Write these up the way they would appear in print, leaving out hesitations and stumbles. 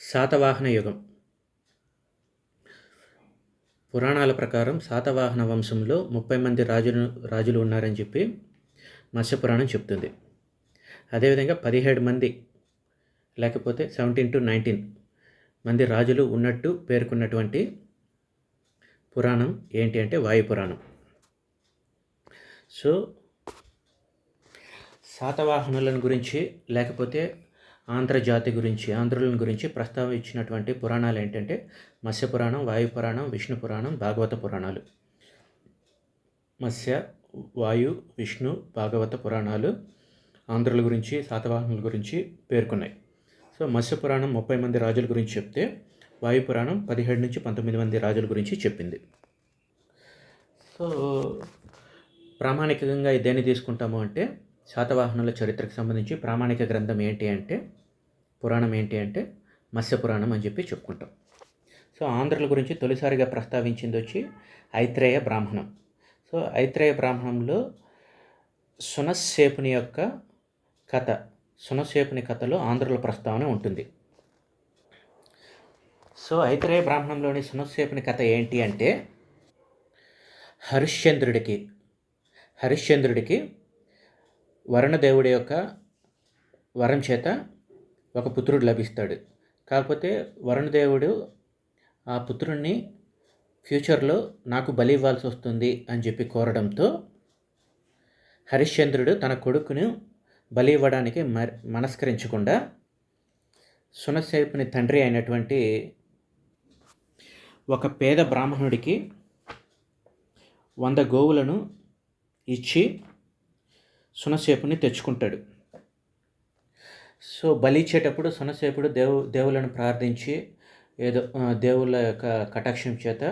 శాతవాహన యుగం. పురాణాల ప్రకారం శాతవాహన వంశంలో 30 మంది రాజులు ఉన్నారని చెప్పి మత్స్యపురాణం చెప్తుంది. అదేవిధంగా 17 మంది లేకపోతే 17 to 19 మంది రాజులు ఉన్నట్టు పేర్కొన్నటువంటి పురాణం ఏంటి అంటే వాయుపురాణం. సో శాతవాహనులను గురించి లేకపోతే ఆంధ్రజాతి గురించి ఆంధ్రులను గురించి ప్రస్తావించినటువంటి పురాణాలు ఏంటంటే మత్స్యపురాణం, వాయుపురాణం, విష్ణు పురాణం, భాగవత పురాణాలు. మత్స్య, వాయు, విష్ణు, భాగవత పురాణాలు ఆంధ్రుల గురించి శాతవాహనుల గురించి పేర్కొన్నాయి. సో మత్స్యపురాణం 30 మంది రాజుల గురించి చెప్తే వాయుపురాణం 17 నుంచి 19 మంది రాజుల గురించి చెప్పింది. సో ప్రామాణికంగా దేన్ని తీసుకుంటాము అంటే శాతవాహనుల చరిత్రకు సంబంధించి ప్రామాణిక గ్రంథం ఏంటి అంటే పురాణం ఏంటి అంటే మత్స్యపురాణం అని చెప్పి చెప్పుకుంటాం. సో ఆంధ్రుల గురించి తొలిసారిగా ప్రస్తావించింది వచ్చి ఐత్రేయ బ్రాహ్మణం. సో ఐత్రేయ బ్రాహ్మణంలో సునశ్శేపుని యొక్క కథ, సునశ్శేపుని కథలో ఆంధ్రుల ప్రస్తావన ఉంటుంది. సో ఐత్రేయ బ్రాహ్మణంలోని సునశ్శేపుని కథ ఏంటి అంటే హరిశ్చంద్రుడికి వరుణదేవుడి యొక్క వరం చేత ఒక పుత్రుడు లభిస్తాడు. కాకపోతే వరుణదేవుడు ఆ పుత్రుడిని ఫ్యూచర్లో నాకు బలి ఇవ్వాల్సి వస్తుంది అని చెప్పి కోరడంతో హరిశ్చంద్రుడు తన కొడుకును బలి ఇవ్వడానికి మనస్కరించకుండా సునశ్శేపుని తండ్రి అయినటువంటి ఒక పేద బ్రాహ్మణుడికి 100 గోవులను ఇచ్చి సునశ్శేపుని తెచ్చుకుంటాడు. సో బలి ఇచ్చేటప్పుడు సునశ్శేపుడు దేవులను ప్రార్థించి ఏదో దేవుళ్ళ యొక్క కటాక్షం చేత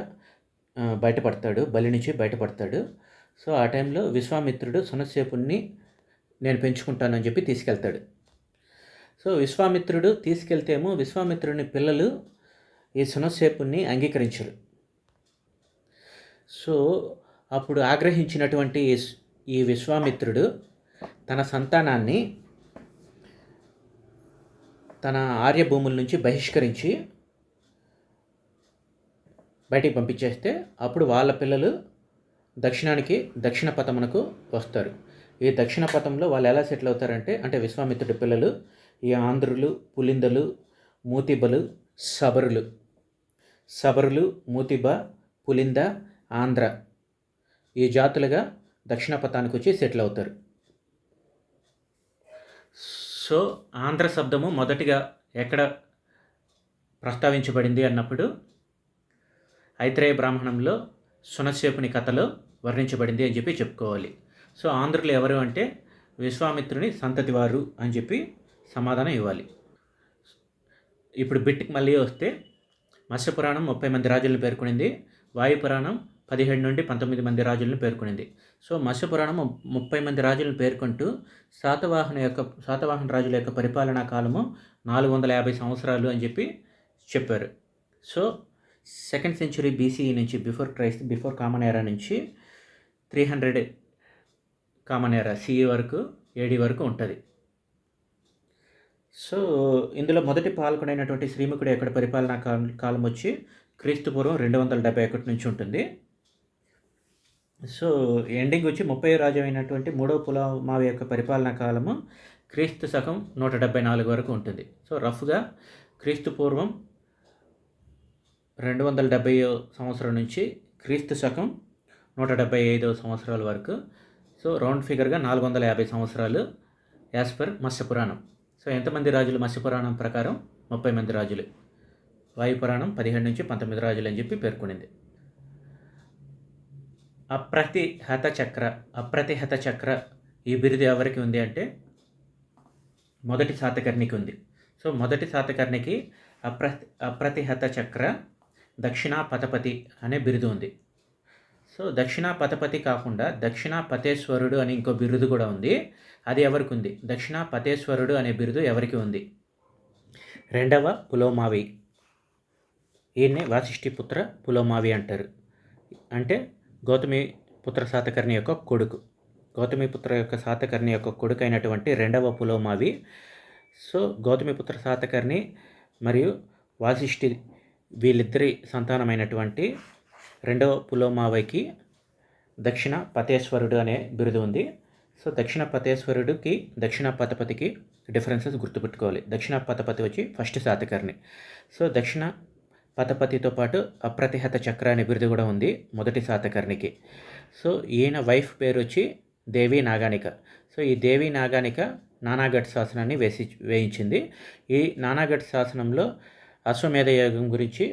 బయటపడతాడు, బలి నుంచి బయటపడతాడు. సో ఆ టైంలో విశ్వామిత్రుడు సునశ్శేపుణ్ణి నేను పెంచుకుంటానని చెప్పి తీసుకెళ్తాడు. సో విశ్వామిత్రుడు తీసుకెళ్తేమో విశ్వామిత్రుని పిల్లలు ఈ సునశ్శేపుణ్ణి అంగీకరించరు. సో అప్పుడు ఆగ్రహించినటువంటి ఈ విశ్వామిత్రుడు తన సంతానాన్ని తన ఆర్యభూముల నుంచి బహిష్కరించి బయటికి పంపించేస్తే అప్పుడు వాళ్ళ పిల్లలు దక్షిణ పథమునకు వస్తారు. ఈ దక్షిణ పథంలో వాళ్ళు ఎలా సెటిల్ అవుతారంటే అంటే విశ్వామిత్రుడి పిల్లలు ఈ ఆంధ్రులు, పులిందలు, మూతిబలు, సబరులు, మూతిబ, పులింద, ఆంధ్ర ఈ జాతులుగా దక్షిణ పథానికి వచ్చి సెటిల్ అవుతారు. సో ఆంధ్ర శబ్దము మొదటిగా ఎక్కడ ప్రస్తావించబడింది అన్నప్పుడు ఐత్రేయ బ్రాహ్మణంలో సునశ్శేపుని కథలో వర్ణించబడింది అని చెప్పి చెప్పుకోవాలి. సో ఆంధ్రులు ఎవరు అంటే విశ్వామిత్రుని సంతతి వారు అని చెప్పి సమాధానం ఇవ్వాలి. ఇప్పుడు బిట్కి మళ్ళీ వస్తే మత్స్యపురాణం 30 మంది రాజులను పేర్కొనింది, వాయుపురాణం 17 నుండి 19 మంది రాజులను పేర్కొనింది. సో మత్స్యపురాణం 30 మంది రాజులను పేర్కొంటూ శాతవాహన రాజుల యొక్క పరిపాలనా కాలము 450 సంవత్సరాలు అని చెప్పి చెప్పారు. సో 2nd century BCE నుంచి బిఫోర్ కామన్ ఎరా నుంచి 300 కామన్ ఎరా CE వరకు AD వరకు ఉంటుంది. సో ఇందులో మొదటి పాల్గొనైనటువంటి శ్రీముఖుడి యొక్క పరిపాలనా కాలం వచ్చి క్రీస్తుపూర్వం 271 నుంచి ఉంటుంది. సో ఎండింగ్ వచ్చి 30వ రాజు అయినటువంటి 3వ పులమావి యొక్క పరిపాలనా కాలము క్రీస్తు శకం 174 వరకు ఉంటుంది. సో రఫ్గా క్రీస్తు పూర్వం 270 సంవత్సరం నుంచి క్రీస్తు శకం 175 సంవత్సరాల వరకు. సో రౌండ్ ఫిగర్గా 450 సంవత్సరాలు యాజ్ పర్ మత్స్యపురాణం. సో ఎంతమంది రాజులు మత్స్యపురాణం ప్రకారం 30 మంది రాజులు, వాయుపురాణం 17 నుంచి 19 రాజులు అని చెప్పి పేర్కొనింది. అప్రతిహత చక్ర ఈ బిరుదు ఎవరికి ఉంది అంటే మొదటి శాతకర్ణికి ఉంది. సో మొదటి శాతకర్ణికి అప్రతిహత చక్ర దక్షిణాపథపతి అనే బిరుదు ఉంది. సో దక్షిణాపథపతి కాకుండా దక్షిణాపతేశ్వరుడు అని ఇంకో బిరుదు కూడా ఉంది. అది ఎవరికి ఉంది? దక్షిణాపతేశ్వరుడు అనే బిరుదు ఎవరికి ఉంది? 2వ పులోమావి. ఈయన్నే వాసిష్ఠిపుత్ర పులోమావి అంటారు. అంటే గౌతమిపుత్ర శాతకర్ణి యొక్క కొడుకు. గౌతమిపుత్ర యొక్క శాతకర్ణి యొక్క కొడుకు అయినటువంటి 2వ పులోమావి. సో గౌతమిపుత్ర శాతకర్ణి మరియు వాసిష్ఠి వీళ్ళిద్దరి సంతానమైనటువంటి రెండవ పులోమావైకి దక్షిణ పతేశ్వరుడు అనే బిరుదు ఉంది. సో దక్షిణ పతేశ్వరుడికి దక్షిణ పతపతికి డిఫరెన్సెస్ గుర్తుపెట్టుకోవాలి. దక్షిణ పతపతి వచ్చి ఫస్ట్ శాతకర్ణి. సో దక్షిణ పతపతితో పాటు అప్రతిహత చక్ర అనే బిరుదు కూడా ఉంది మొదటి శాతకర్ణికి. సో ఈయన వైఫ్ పేరు వచ్చి దేవి నాగానిక. సో ఈ దేవి నాగానిక నానాఘట్ శాసనాన్ని వేయించింది. ఈ నానాఘట్ శాసనంలో అశ్వమేధ యాగం గురించి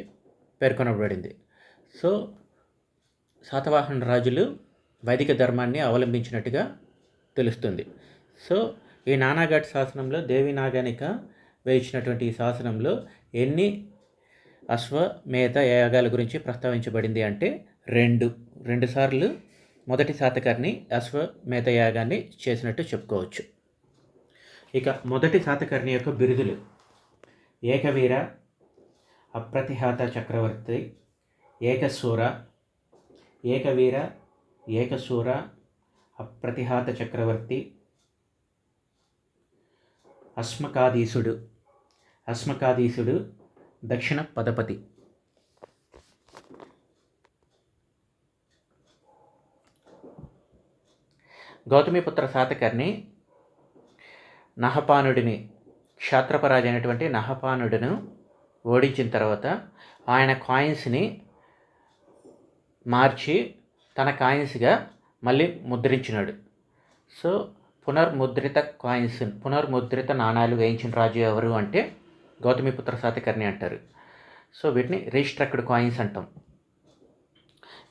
పేర్కొనబడింది. సో శాతవాహన రాజులు వైదిక ధర్మాన్ని అవలంబించినట్టుగా తెలుస్తుంది. సో ఈ నానాఘట్ శాసనంలో దేవి నాగానిక వేయించినటువంటి ఈ శాసనంలో ఎన్ని అశ్వమేధ యాగాల గురించి ప్రస్తావించబడింది అంటే రెండు సార్లు మొదటి శాతకర్ణి అశ్వమేధ యాగాన్ని చేసినట్టు చెప్పుకోవచ్చు. ఇక మొదటి శాతకర్ణి యొక్క బిరుదులు: ఏకవీర, అప్రతిహత చక్రవర్తి, ఏకశూర, ఏకవీర, ఏకశూర, అప్రతిహత చక్రవర్తి, అస్మకాధీసుడు, దక్షిణ పదపతి. గౌతమిపుత్ర శాతకర్ణి నహపానుడిని, క్షాత్రపరాజు అయినటువంటి నహపానుడిని ఓడించిన తర్వాత ఆయన కాయిన్స్ని మార్చి తన కాయిన్స్గా మళ్ళీ ముద్రించినాడు. సో పునర్ముద్రిత నాణాలు వేయించిన రాజు ఎవరు అంటే గౌతమిపుత్ర శాతకర్ణి అంటారు. సో వీటిని రీస్ట్రక్డ్ కాయిన్స్ అంటాం.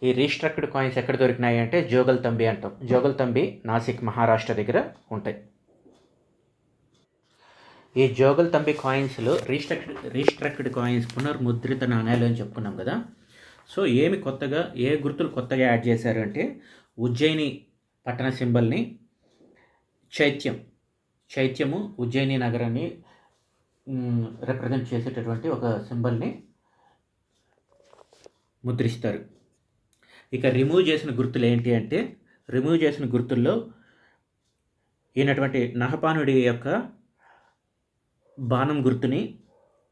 ఈ రీస్ట్రక్డ్ కాయిన్స్ ఎక్కడ దొరికినాయి అంటే జోగల్తంబి అంటాం. జోగల్తంబి నాసిక్, మహారాష్ట్ర దగ్గర ఉంటాయి. ఈ జోగల్తంబి కాయిన్స్లో రీస్ట్రక్డ్ కాయిన్స్ పునర్ముద్రిత నాణ్యాలు అని చెప్పుకున్నాం కదా. సో కొత్తగా ఏ గుర్తులు కొత్తగా యాడ్ చేశారు అంటే ఉజ్జయిని పట్టణ సింబల్ని చైత్యము ఉజ్జయిని నగరాన్ని రిప్రజెంట్ చేసేటటువంటి ఒక సింబల్ని ముద్రిస్తారు. ఇక రిమూవ్ చేసిన గుర్తులు ఏంటి అంటే రిమూవ్ చేసిన గుర్తుల్లో ఈయనటువంటి నహపానుడి యొక్క బాణం గుర్తుని,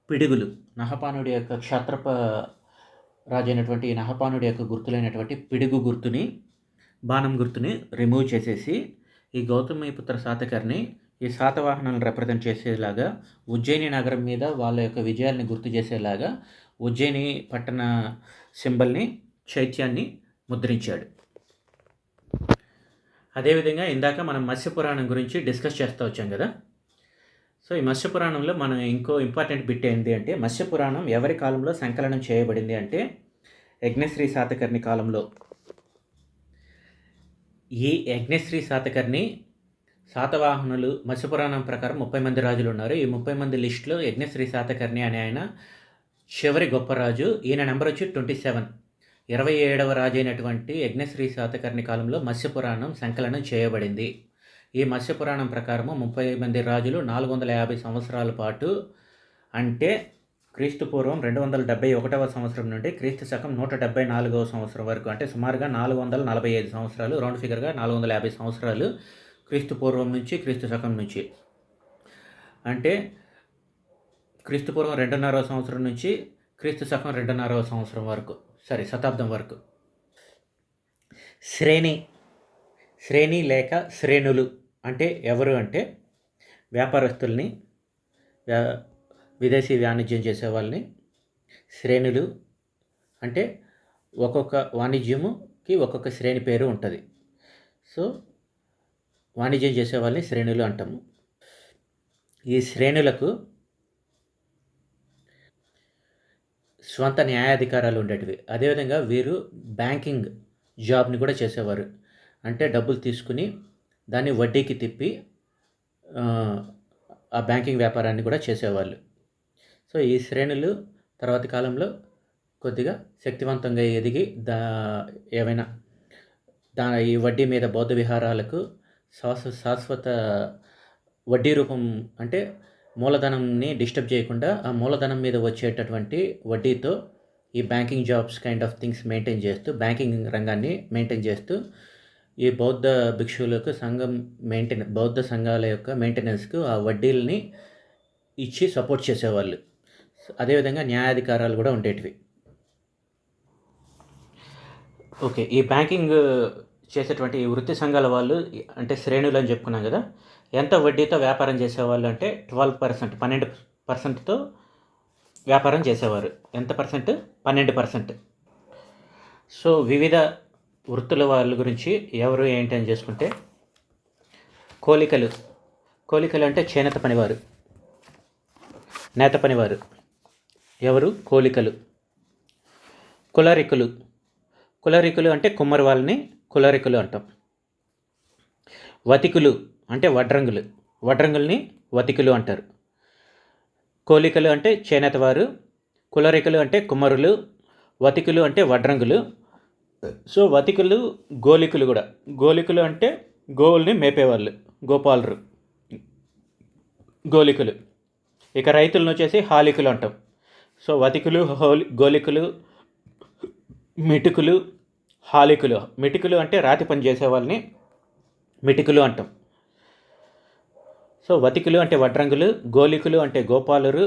పిడుగులు, నహపానుడి యొక్క క్షత్రప రాజు అయినటువంటి నహపానుడి యొక్క గుర్తులైనటువంటి పిడుగు గుర్తుని, బాణం గుర్తుని రిమూవ్ చేసేసి ఈ గౌతమిపుత్ర శాతకర్ణి ఈ శాతవాహనాలను రిప్రజెంట్ చేసేలాగా ఉజ్జయిని నగరం మీద వాళ్ళ యొక్క విజయాల్ని గుర్తు చేసేలాగా ఉజ్జయిని పట్టణ సింబల్ని, చైత్యాన్ని ముద్రించాడు. అదేవిధంగా ఇందాక మనం మత్స్యపురాణం గురించి డిస్కస్ చేస్తూ వచ్చాం కదా. సో ఈ మత్స్యపురాణంలో మనం ఇంకో ఇంపార్టెంట్ బిట్ ఏంటి అంటే మత్స్యపురాణం ఎవరి కాలంలో సంకలనం చేయబడింది అంటే యజ్ఞశ్రీ శాతకర్ణి కాలంలో. ఈ యజ్ఞశ్రీ శాతకర్ణి శాతవాహనులు మత్స్యపురాణం ప్రకారం 30 మంది రాజులు ఉన్నారు. ఈ 30 మంది లిస్టులో యజ్ఞశ్రీ శాతకర్ణి అనే ఆయన చివరి గొప్ప రాజు. ఈయన నెంబర్ వచ్చి 27. 27వ రాజు అయినటువంటి యజ్ఞశ్రీ శాతకర్ణి కాలంలో మత్స్యపురాణం సంకలనం చేయబడింది. ఈ మత్స్యపురాణం ప్రకారము 30 మంది రాజులు 450 సంవత్సరాల పాటు అంటే క్రీస్తు పూర్వం 271వ సంవత్సరం నుండి క్రీస్తు శకం 174వ సంవత్సరం వరకు అంటే సుమారుగా 445 సంవత్సరాలు, రౌండ్ ఫిగర్గా 450 సంవత్సరాలు క్రీస్తు పూర్వం నుంచి క్రీస్తు శకం నుంచి అంటే క్రీస్తు పూర్వం 2.5వ సంవత్సరం నుంచి క్రీస్తు శకం 2.5వ సంవత్సరం వరకు, శతాబ్దం వరకు. శ్రేణి లేక శ్రేణులు అంటే ఎవరు అంటే వ్యాపారస్తుల్ని, విదేశీ వాణిజ్యం చేసే వాళ్ళని శ్రేణులు అంటే ఒక్కొక్క వాణిజ్యముకి ఒక్కొక్క శ్రేణి పేరు ఉంటుంది. సో వాణిజ్యం చేసే వాళ్ళని శ్రేణులు అంటాము. ఈ శ్రేణులకు స్వంత న్యాయాధికారాలు ఉండేటివి. అదేవిధంగా వీరు బ్యాంకింగ్ జాబ్ని కూడా చేసేవారు. అంటే డబ్బులు తీసుకుని దాన్ని వడ్డీకి తిప్పి ఆ బ్యాంకింగ్ వ్యాపారాన్ని కూడా చేసేవాళ్ళు. సో ఈ శ్రేణులు తర్వాతి కాలంలో కొద్దిగా శక్తివంతంగా ఎదిగి ఏవైనా ఈ వడ్డీ మీద బౌద్ధ విహారాలకు శాశ్వత వడ్డీ రూపం అంటే మూలధనంని డిస్టర్బ్ చేయకుండా ఆ మూలధనం మీద వచ్చేటటువంటి వడ్డీతో ఈ banking jobs kind of things maintain చేస్తూ బ్యాంకింగ్ రంగాన్ని మెయింటైన్ చేస్తూ ఈ బౌద్ధ భిక్షువులకు బౌద్ధ సంఘాల యొక్క మెయింటెనెన్స్కు ఆ వడ్డీలని ఇచ్చి సపోర్ట్ చేసేవాళ్ళు. అదేవిధంగా న్యాయాధికారాలు కూడా ఉండేటివి. ఓకే. ఈ బ్యాంకింగ్ చేసేటువంటి ఈ వృత్తి సంఘాల వాళ్ళు అంటే శ్రేణులు అని చెప్పుకున్నాం కదా, ఎంత వడ్డీతో వ్యాపారం చేసేవాళ్ళు అంటే 12%తో వ్యాపారం చేసేవారు. ఎంత పర్సెంట్? 12%. సో వివిధ వృత్తుల వాళ్ళ గురించి ఎవరు ఏంటి అని చేసుకుంటే, కోలికలు అంటే చేనేత పనివారు, నేత పనివారు. ఎవరు? కోలికలు. కులరికులు అంటే కుమ్మరి వాళ్ళని కులరికులు అంటాం. వతికులు అంటే వడ్రంగుల్ని వతికులు అంటారు. కోలికలు అంటే చేనేత వారు, కులరికులు అంటే కుమ్మరులు, వతికులు అంటే వడ్రంగులు. సో వతికులు, గోలికులు కూడా. గోలికులు అంటే గోవుల్ని మేపేవాళ్ళు, గోపాలరు, గోలికులు. ఇక రైతులను వచ్చేసి హాలికులు అంటాం. సో వతికులు, గోలికులు, మిటుకులు, హాలికులు. మిటుకులు అంటే రాతి పని చేసే వాళ్ళని మిటుకులు అంటాం. సో వతికులు అంటే వడ్రంగులు, గోలికులు అంటే గోపాలురు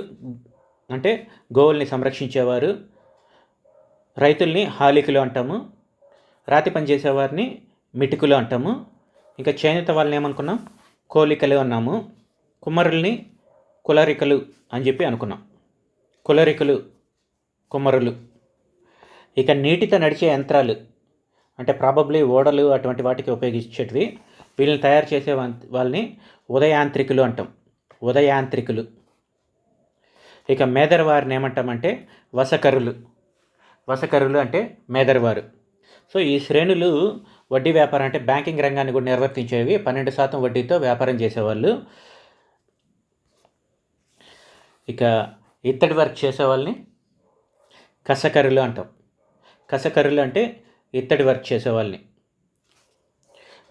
అంటే గోవుల్ని సంరక్షించేవారు, రైతుల్ని హాలికులు అంటాము, రాతి పని చేసేవారిని మిటుకులు అంటాము. ఇంకా చేనేత వాళ్ళని ఏమనుకున్నాం? కోలికలు అన్నాము. కుమ్మరుల్ని కులరికలు అని చెప్పి అనుకున్నాం. కులరికలు, కుమ్మరులు. ఇక నీటితో నడిచే యంత్రాలు అంటే ప్రాబబ్లీ ఓడలు అటువంటి వాటికి ఉపయోగించేటివి. వీళ్ళని తయారు చేసే వాళ్ళని ఉదయాంత్రికులు అంటాం. ఉదయాంత్రికులు. ఇక మేదరవారిని ఏమంటామంటే వసకరులు అంటే మేదరవారు. సో ఈ శ్రేణులు వడ్డీ వ్యాపారం అంటే బ్యాంకింగ్ రంగాన్ని కూడా నిర్వర్తించేవి. 12% వడ్డీతో వ్యాపారం చేసేవాళ్ళు. ఇక ఇత్తడి వర్క్ చేసేవాళ్ళని కసకరులు అంటాం. కసకరులు అంటే ఇత్తడి వర్క్ చేసేవాళ్ళని.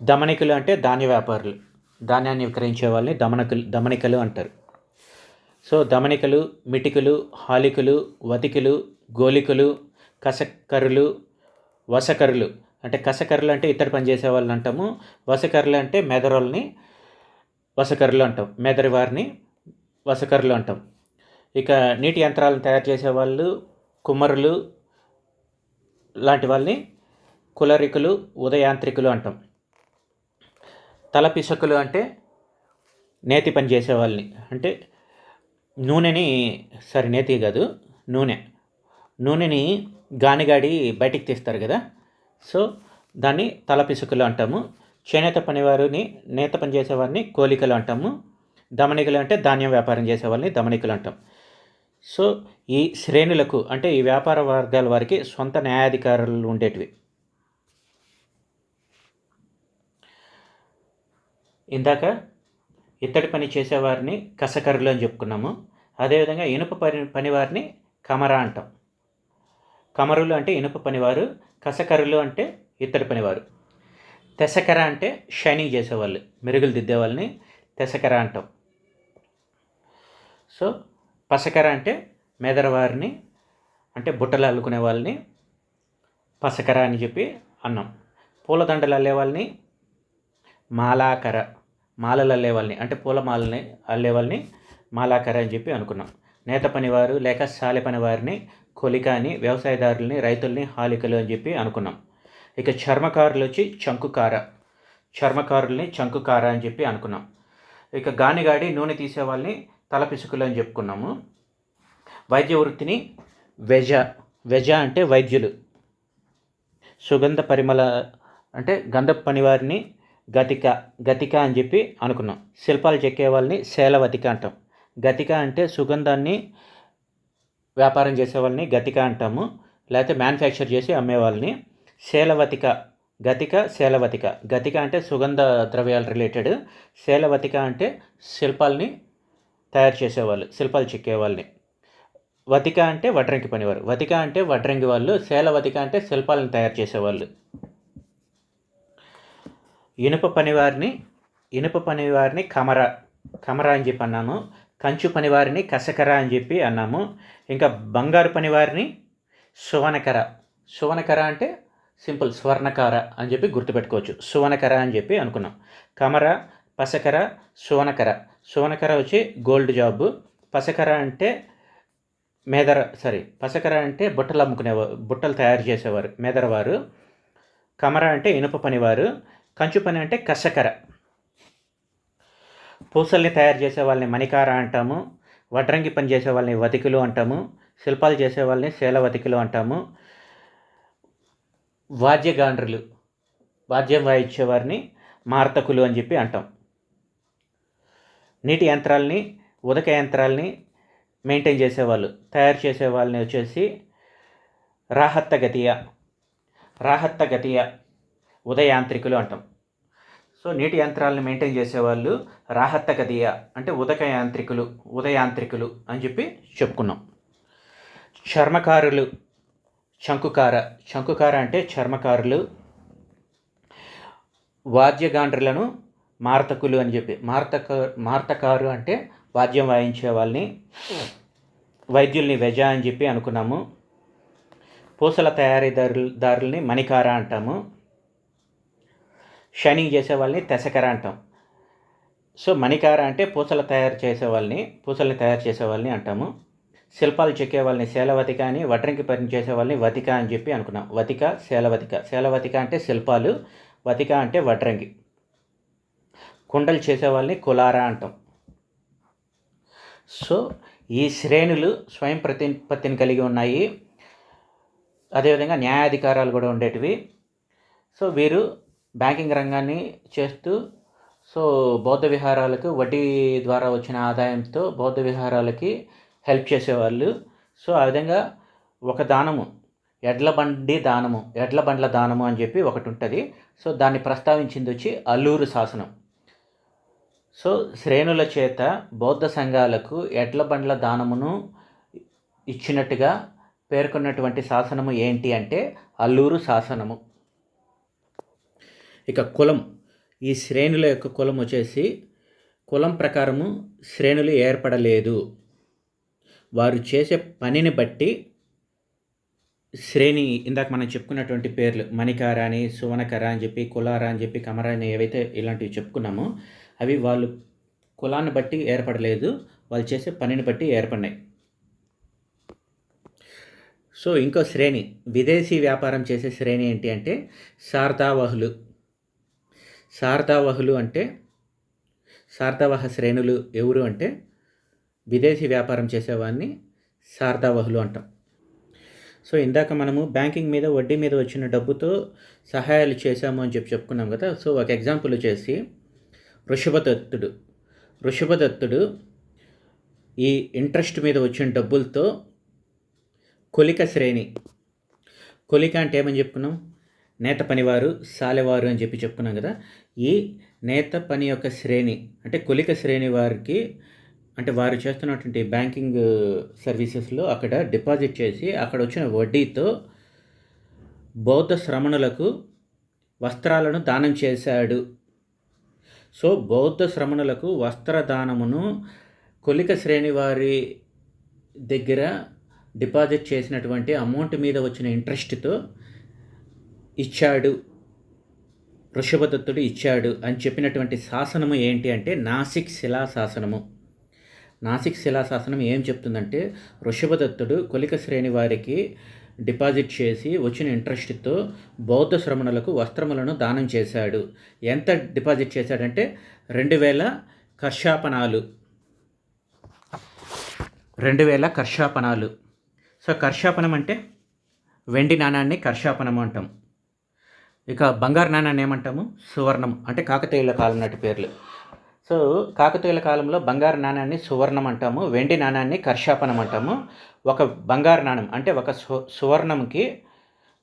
దమనికులు అంటే ధాన్య వ్యాపారులు, ధాన్యాన్ని విక్రయించే వాళ్ళని దమనికలు అంటారు. సో దమనికలు, మిటికులు, హాలికులు, వతికులు, గోలికులు, కసకరులు, వసకరులు. అంటే కసకరులు అంటే ఇత్తడి పని చేసే వాళ్ళని అంటాము. వసకరులు అంటే మెదరోళ్ళని వసకరులు అంటాం. మెదరి వారిని వసకరులు అంటాం. ఇక నీటి యంత్రాలను తయారు చేసేవాళ్ళు కుమ్మరులు లాంటి వాళ్ళని కులరికులు, ఉదయాంత్రికులు అంటాం. తలపిసకులు అంటే నేతి పని చేసేవాళ్ళని. అంటే నేతి కాదు, నూనెని గానిగాడి బయటికి తీస్తారు కదా, సో దాన్ని తలపిసకులు అంటాము. చేనేత పనివారిని, నేత పని చేసేవారిని కోలికలు అంటాము. దమనికలు అంటే ధాన్యం వ్యాపారం చేసేవాళ్ళని దమనికలు అంటాం. సో ఈ శ్రేణులకు అంటే ఈ వ్యాపార వర్గాల వారికి సొంత న్యాయాధికారులు ఉండేటివి. ఇందాక ఇత్తడి పని చేసేవారిని కసకరులు అని చెప్పుకున్నాము. అదేవిధంగా ఇనుప పనివారిని కమర అంటాం. కమరులు అంటే ఇనుప పనివారు, కసకరులు అంటే ఇత్తడి పనివారు. తెసకర అంటే షైనింగ్ చేసేవాళ్ళు, మెరుగులు దిద్దేవాళ్ళని తెసకర అంటాం. సో పసకర అంటే మెదరవారిని అంటే బుట్టలు అల్లుకునే వాళ్ళని పసకర అని చెప్పి అన్నాం. పూలదండలు అల్లే వాళ్ళని మాలాకర, మాలలు అల్లేవాళ్ళని అంటే పూలమాలని అల్లేవాళ్ళని మాలాకర అని చెప్పి అనుకున్నాం. నేత పనివారు లేక సాలె పనివారిని కొలిక అని, వ్యవసాయదారుల్ని రైతుల్ని హాలికలు అని చెప్పి అనుకున్నాం. ఇక చర్మకారులు వచ్చి చర్మకారుల్ని చంకుకార అని చెప్పి అనుకున్నాం. ఇక గానిగాడి నూనె తీసేవాళ్ళని తలపిసుకులు అని చెప్పుకున్నాము. వైద్య వృత్తిని వెజ అంటే వైద్యులు. సుగంధ పరిమళ అంటే గంధపు పనివారిని గతిక అని చెప్పి అనుకున్నాం. శిల్పాలు చెక్కే వాళ్ళని శేలవతిక అంటాం. గతిక అంటే సుగంధాన్ని వ్యాపారం చేసే వాళ్ళని గతిక అంటాము, లేకపోతే మ్యానుఫ్యాక్చర్ చేసి అమ్మేవాళ్ళని. శేలవతిక, శేలవతిక. గతిక అంటే సుగంధ ద్రవ్యాలు రిలేటెడ్, శేలవతిక అంటే శిల్పాలని తయారు చేసేవాళ్ళు, శిల్పాలు చెక్కేవాళ్ళని. వతిక అంటే వడ్రంగి పనివారు, వతిక అంటే వడ్రంగి వాళ్ళు, శేలవతిక అంటే శిల్పాలను తయారు చేసేవాళ్ళు. ఇనుప పనివారిని కమర అని చెప్పి అన్నాము. కంచు పనివారిని కసకర అని చెప్పి అన్నాము. ఇంకా బంగారు పనివారిని సువనకర అంటే సింపుల్ స్వర్ణకార అని చెప్పి గుర్తుపెట్టుకోవచ్చు. సువనకర అని చెప్పి అనుకున్నాం. కమర, పసకర, సువనకర. సువనకర వచ్చి గోల్డ్ జాబ్, పసకర అంటే పసకర అంటే బుట్టలు అమ్ముకునేవారు, బుట్టలు తయారు చేసేవారు మేదరవారు. కమర అంటే ఇనుప పనివారు. కంచు పని అంటే కసకర. పూసల్ని తయారు చేసే వాళ్ళని మణికార అంటాము. వడ్రంగి పని చేసే వాళ్ళని వతికులు అంటాము. శిల్పాలు చేసే వాళ్ళని శీలవతికులు అంటాము. వాద్యగాండ్రులు, వాద్యం వాయించే వారిని మార్తకులు అని చెప్పి అంటాం. నీటి యంత్రాలని, ఉదక యంత్రాలని మెయింటైన్ చేసేవాళ్ళు, తయారు చేసే వాళ్ళని వచ్చేసి రాహత్త గతియ ఉదయాంత్రికులు అంటాం. సో నీటి యంత్రాలను మెయింటైన్ చేసేవాళ్ళు రాహత్త గతియ అంటే ఉదయాంత్రికులు అని చెప్పి చెప్పుకున్నాం. చర్మకారులు, శంకుకార అంటే చర్మకారులు. వాద్యగాండ్రులను మార్తకులు అని చెప్పి, మార్తకారు అంటే వాద్యం వాయించే వాళ్ళని, వైద్యుల్ని వెజ అని చెప్పి అనుకున్నాము. పూసల తయారీదారుల్ని మణికార అంటాము. షైనింగ్ చేసే వాళ్ళని తెసకర అంటాం. సో మణికార అంటే పూసల్ని తయారు చేసే వాళ్ళని అంటాము. శిల్పాలు చెక్కే వాళ్ళని శీలవతిక అని, వడ్రంగి పని చేసే వాళ్ళని వతిక అని చెప్పి అనుకున్నాం. వతిక, శీలవతిక అంటే శిల్పాలు, వతిక అంటే వడ్రంగి. కుండలు చేసే వాళ్ళని కులార అంటాం. సో ఈ శ్రేణులు స్వయం ప్రతిపత్తిని కలిగి ఉన్నాయి. అదేవిధంగా న్యాయాధికారాలు కూడా ఉండేటివి. సో వీరు బ్యాంకింగ్ రంగాన్ని చేస్తూ బౌద్ధ విహారాలకు వడ్డీ ద్వారా వచ్చిన ఆదాయంతో బౌద్ధ విహారాలకి హెల్ప్ చేసేవాళ్ళు. సో ఆ విధంగా ఒక దానము, ఎడ్ల బండ్ల దానము అని చెప్పి ఒకటి ఉంటుంది. సో దాన్ని ప్రస్తావించింది వచ్చి అల్లూరు శాసనం. సో శ్రేణుల చేత బౌద్ధ సంఘాలకు ఎడ్ల బండ్ల దానమును ఇచ్చినట్టుగా పేర్కొన్నటువంటి శాసనము ఏంటి అంటే అల్లూరు శాసనము. ఇక కులం, ఈ శ్రేణుల యొక్క కులం వచ్చేసి కులం ప్రకారము శ్రేణులు ఏర్పడలేదు. వారు చేసే పనిని బట్టి శ్రేణి, ఇందాక మనం చెప్పుకున్నటువంటి పేర్లు మణికార అని, సువనకర అని చెప్పి, కులార అని చెప్పి, కమర అని ఏవైతే ఇలాంటివి చెప్పుకున్నామో అవి వాళ్ళు కులాన్ని బట్టి ఏర్పడలేదు, వాళ్ళు చేసే పనిని బట్టి ఏర్పడినాయి. సో ఇంకో శ్రేణి, విదేశీ వ్యాపారం చేసే శ్రేణి ఏంటి అంటే శార్దావహులు అంటే, శార్దావహ శ్రేణులు ఎవరు అంటే విదేశీ వ్యాపారం చేసేవాడిని శార్దావహులు అంటాం. సో ఇందాక మనము బ్యాంకింగ్ మీద వడ్డీ మీద వచ్చిన డబ్బుతో సహాయాలు చేశాము అని చెప్పుకున్నాం కదా. సో ఒక ఎగ్జాంపుల్ వచ్చేసి వృషభదత్తుడు ఈ ఇంట్రెస్ట్ మీద వచ్చిన డబ్బులతో కొలిక శ్రేణి, కొలిక అంటే ఏమని చెప్పుకున్నాం, నేత పనివారు, సాలెవారు అని చెప్పి చెప్పుకున్నాం కదా. ఈ నేత పని యొక్క శ్రేణి అంటే కొలిక శ్రేణి వారికి, అంటే వారు చేస్తున్నటువంటి బ్యాంకింగ్ సర్వీసెస్లో అక్కడ డిపాజిట్ చేసి అక్కడ వచ్చిన వడ్డీతో బౌద్ధ శ్రమణులకు వస్త్రాలను దానం చేశాడు. సో బౌద్ధ శ్రమణులకు వస్త్రదానమును కొలిక శ్రేణి వారి దగ్గర డిపాజిట్ చేసినటువంటి అమౌంట్ మీద వచ్చిన ఇంట్రెస్ట్తో ఇచ్చాడు, వృషభదత్తుడు ఇచ్చాడు అని చెప్పినటువంటి శాసనము ఏంటి అంటే నాసిక్ శిలాశాసనము. నాసిక్ శిలాశాసనం ఏం చెప్తుందంటే వృషభదత్తుడు కొలిక శ్రేణి వారికి డిపాజిట్ చేసి వచ్చిన ఇంట్రెస్ట్తో బౌద్ధ శ్రమణులకు వస్త్రములను దానం చేశాడు. ఎంత డిపాజిట్ చేశాడంటే 2000 కర్షాపణాలు. 2000 కర్షాపణాలు. సో కర్షాపణం అంటే వెండి నాణాన్ని కర్షాపణం అంటాం. ఇక బంగారు నాణాన్ని ఏమంటాము, సువర్ణం. అంటే కాకతీయుల కాలం నాటి పేర్లు. సో కాకతీయుల కాలంలో బంగారు నాణాన్ని సువర్ణం అంటాము, వెండి నాణాన్ని కర్షాపణం అంటాము. ఒక బంగారు నాణం అంటే ఒక సువర్ణంకి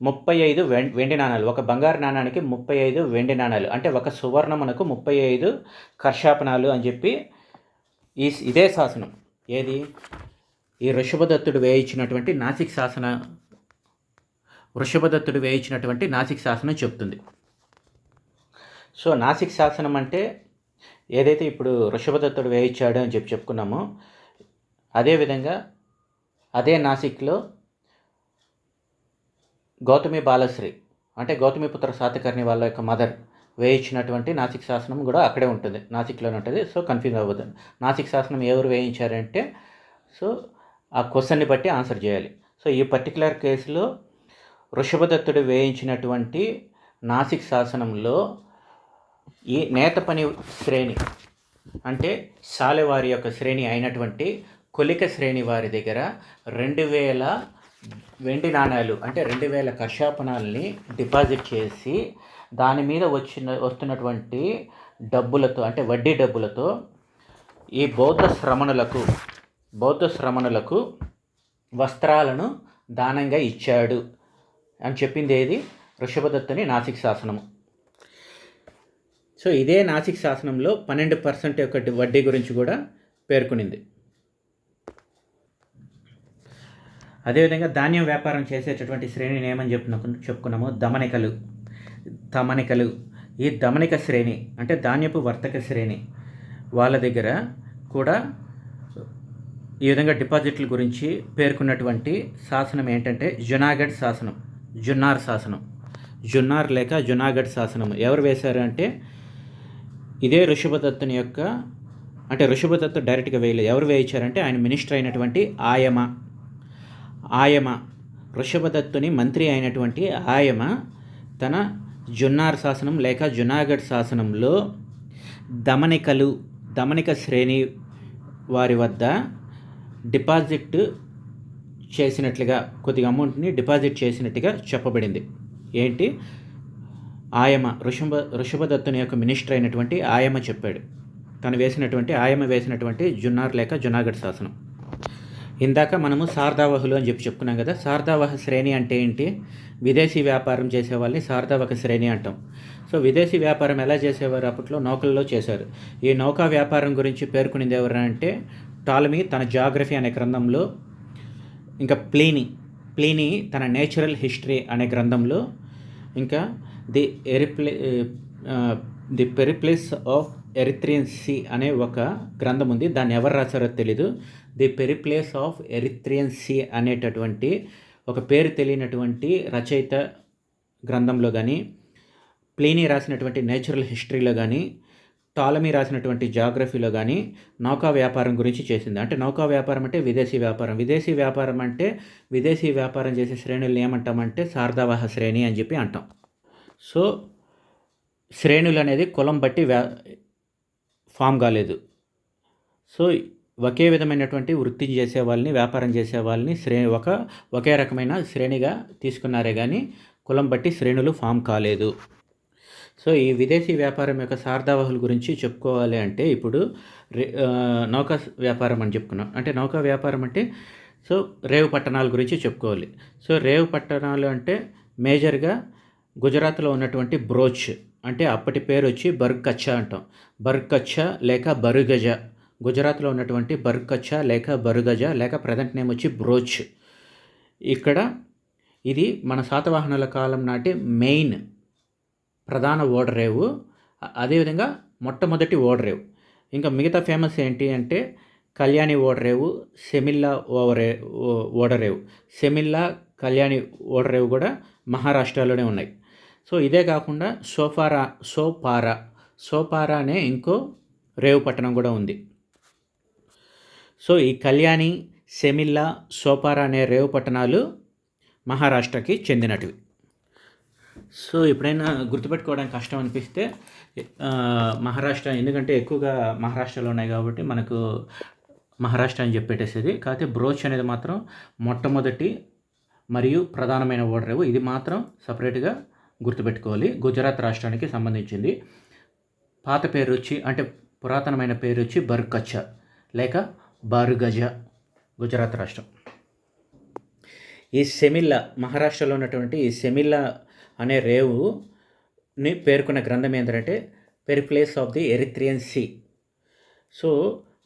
35 వెండి నాణాలు, ఒక బంగారు నాణానికి 35 వెండి నాణాలు, అంటే ఒక సువర్ణమునకు 35 కర్షాపణాలు అని చెప్పి ఇదే శాసనం ఏది, ఈ వృషభదత్తుడు వేయించినటువంటి నాసిక్ శాసనం చెప్తుంది. సో నాసిక్ శాసనం అంటే ఏదైతే ఇప్పుడు వృషభదత్తుడు వేయించాడు అని చెప్పుకున్నామో అదేవిధంగా అదే నాసిక్లో గౌతమి బాలశ్రీ అంటే గౌతమిపుత్ర శాతకర్ణి వాళ్ళ యొక్క మదర్ వేయించినటువంటి నాసిక్ శాసనం కూడా అక్కడే ఉంటుంది, నాసిక్లోనే ఉంటుంది. సో కన్ఫ్యూజ్ అవ్వద్దు. నాసిక్ శాసనం ఎవరు వేయించారంటే సో ఆ క్వశ్చన్ని బట్టి ఆన్సర్ చేయాలి. సో ఈ పర్టికులర్ కేసులో వృషభదత్తుడు వేయించినటువంటి నాసిక్ శాసనంలో ఈ నేత పని శ్రేణి అంటే సాలెవారి యొక్క శ్రేణి అయినటువంటి కొలిక శ్రేణి వారి దగ్గర 2000 వెండి నాణాలు అంటే 2000 కషాపణాలని డిపాజిట్ చేసి దాని మీద వస్తున్నటువంటి డబ్బులతో అంటే వడ్డీ డబ్బులతో ఈ బౌద్ధ శ్రమణులకు వస్త్రాలను దానంగా ఇచ్చాడు అని చెప్పింది ఏది? వృషభదత్తుని నాసిక్ శాసనము. సో ఇదే నాసిక్ శాసనంలో 12% యొక్క వడ్డీ గురించి కూడా పేర్కొనింది. అదేవిధంగా ధాన్యం వ్యాపారం చేసేటటువంటి శ్రేణిని ఏమని చెప్పుకున్నాము? దమనికలు. ఈ దమనిక శ్రేణి అంటే ధాన్యపు వర్తక శ్రేణి వాళ్ళ దగ్గర కూడా ఈ విధంగా డిపాజిట్ల గురించి పేర్కొన్నటువంటి శాసనం ఏంటంటే జున్నార్ లేక జునాగఢ్ శాసనం. ఎవరు వేశారు అంటే ఇదే ఋషభదత్తుని యొక్క అంటే ఋషభదత్తు డైరెక్ట్గా వేయలేదు. ఎవరు వేయించారంటే ఆయన మినిస్టర్ అయినటువంటి ఆయమ ఋషభదత్తుని మంత్రి అయినటువంటి ఆయమ తన జున్నార్ శాసనం లేక జునాగఢ్ శాసనంలో దమనిక శ్రేణి వారి వద్ద డిపాజిట్ చేసినట్లుగా కొద్దిగా అమౌంట్ని డిపాజిట్ చేసినట్టుగా చెప్పబడింది. ఏంటి? ఋషభదత్తుని యొక్క మినిస్టర్ అయినటువంటి ఆయమ చెప్పాడు. ఆయమ వేసినటువంటి జున్నార్ లేక జునాగఢ్ శాసనం. ఇందాక మనము శార్దావహులు అని చెప్పుకున్నాం కదా. శార్దావహ శ్రేణి అంటే ఏంటి? విదేశీ వ్యాపారం చేసే వాళ్ళని శార్దావహ శ్రేణి అంటాం. సో విదేశీ వ్యాపారం ఎలా చేసేవారు? అప్పట్లో నౌకల్లో చేశారు. ఈ నౌకా వ్యాపారం గురించి పేర్కొనింది ఎవరంటే టాలమీ తన జాగ్రఫీ అనే గ్రంథంలో, ఇంకా ప్లీనీ తన నేచురల్ హిస్టరీ అనే గ్రంథంలో, ఇంకా ది పెరిప్లేస్ ఆఫ్ ఎరిత్రియన్ సీ అనే ఒక గ్రంథం ఉంది. దాన్ని ఎవరు రాశారో తెలీదు. ది పెరిప్లేస్ ఆఫ్ ఎరిత్రియన్ సీ అనేటటువంటి ఒక పేరు తెలియనటువంటి రచయిత గ్రంథంలో కానీ, ప్లీనీ రాసినటువంటి నేచురల్ హిస్టరీలో కానీ, టాలమీ రాసినటువంటి జాగ్రఫీలో కానీ నౌకా వ్యాపారం గురించి చేసింది. అంటే నౌకా వ్యాపారం అంటే విదేశీ వ్యాపారం అంటే విదేశీ వ్యాపారం చేసే శ్రేణులు ఏమంటామంటే శార్దావహ శ్రేణి అని చెప్పి అంటాం. సో శ్రేణులు అనేది కులం బట్టి ఫామ్ కాలేదు. సో ఒకే విధమైనటువంటి వృత్తి చేసే వాళ్ళని, వ్యాపారం చేసే వాళ్ళని ఒకే రకమైన శ్రేణిగా తీసుకున్నారే కానీ కులం బట్టి శ్రేణులు ఫామ్ కాలేదు. సో ఈ విదేశీ వ్యాపారం యొక్క శార్దావహుల గురించి చెప్పుకోవాలి అంటే ఇప్పుడు నౌకా వ్యాపారం అని చెప్పుకున్నాం. అంటే నౌకా వ్యాపారం అంటే సో రేవు పట్టణాల గురించి చెప్పుకోవాలి. సో రేవు పట్టణాలు అంటే మేజర్గా గుజరాత్లో ఉన్నటువంటి బ్రోచ్ అంటే అప్పటి పేరు వచ్చి బర్కచ్చా అంటాం. బర్కచ్చా లేక బరుగజ, గుజరాత్లో ఉన్నటువంటి బర్కచ్చా లేక బరుగజ లేక ప్రజెంట్ నేమ్ వచ్చి బ్రోచ్. ఇక్కడ ఇది మన శాతవాహనుల కాలం నాటి మెయిన్ ప్రధాన ఓడరేవు. అదేవిధంగా మొట్టమొదటి ఓడరేవు. ఇంకా మిగతా ఫేమస్ ఏంటి అంటే కళ్యాణి ఓడరేవు, సెమిల్లా ఓడరేవు. సెమిల్లా, కళ్యాణి ఓడరేవు కూడా మహారాష్ట్రలోనే ఉన్నాయి. సో ఇదే కాకుండా సోపారా అనే ఇంకో రేవు పట్టణం కూడా ఉంది. సో ఈ కళ్యాణి, సెమిల్లా, సోపారా అనే రేవు పట్టణాలు మహారాష్ట్రకి చెందినటివి. సో ఎప్పుడైనా గుర్తుపెట్టుకోవడానికి కష్టం అనిపిస్తే మహారాష్ట్ర, ఎందుకంటే ఎక్కువగా మహారాష్ట్రలో ఉన్నాయి కాబట్టి మనకు మహారాష్ట్ర అని చెప్పేటేసేది. కాకపోతే బ్రోచ్ అనేది మాత్రం మొట్టమొదటి మరియు ప్రధానమైన ఓడరేవు. ఇది మాత్రం సపరేట్గా గుర్తుపెట్టుకోవాలి. గుజరాత్ రాష్ట్రానికి సంబంధించింది. పాత పేరు వచ్చి అంటే పురాతనమైన పేరు వచ్చి బర్కచ్చా లేక బారుగజ, గుజరాత్ రాష్ట్రం. ఈ సెమిల్లా, మహారాష్ట్రలో ఉన్నటువంటి ఈ సెమిల్లా అనే రేవుని పేర్కొన్న గ్రంథం ఏంటంటే Periplus of the Erythraean Sea. So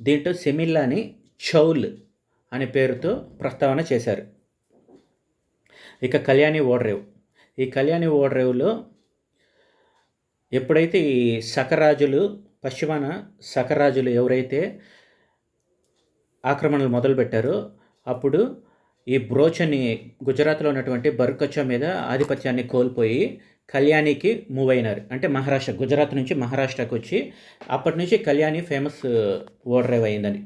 దీంట్లో సెమిల్లాని చౌల్ అనే పేరుతో ప్రస్తావన చేశారు. ఇక కళ్యాణి ఓడరేవు. ఈ కళ్యాణి ఓడరేవులో ఎప్పుడైతే ఈ పశ్చిమాన శకరాజులు ఎవరైతే ఆక్రమణలు మొదలుపెట్టారో అప్పుడు ఈ బ్రోచ్ అని గుజరాత్లో ఉన్నటువంటి బర్కచ్చా మీద ఆధిపత్యాన్ని కోల్పోయి కళ్యాణికి మూవ్ అయినారు. అంటే మహారాష్ట్ర, గుజరాత్ నుంచి మహారాష్ట్రకు వచ్చి అప్పటి నుంచి కళ్యాణి ఫేమస్ ఓడరేవ్ అయిందని.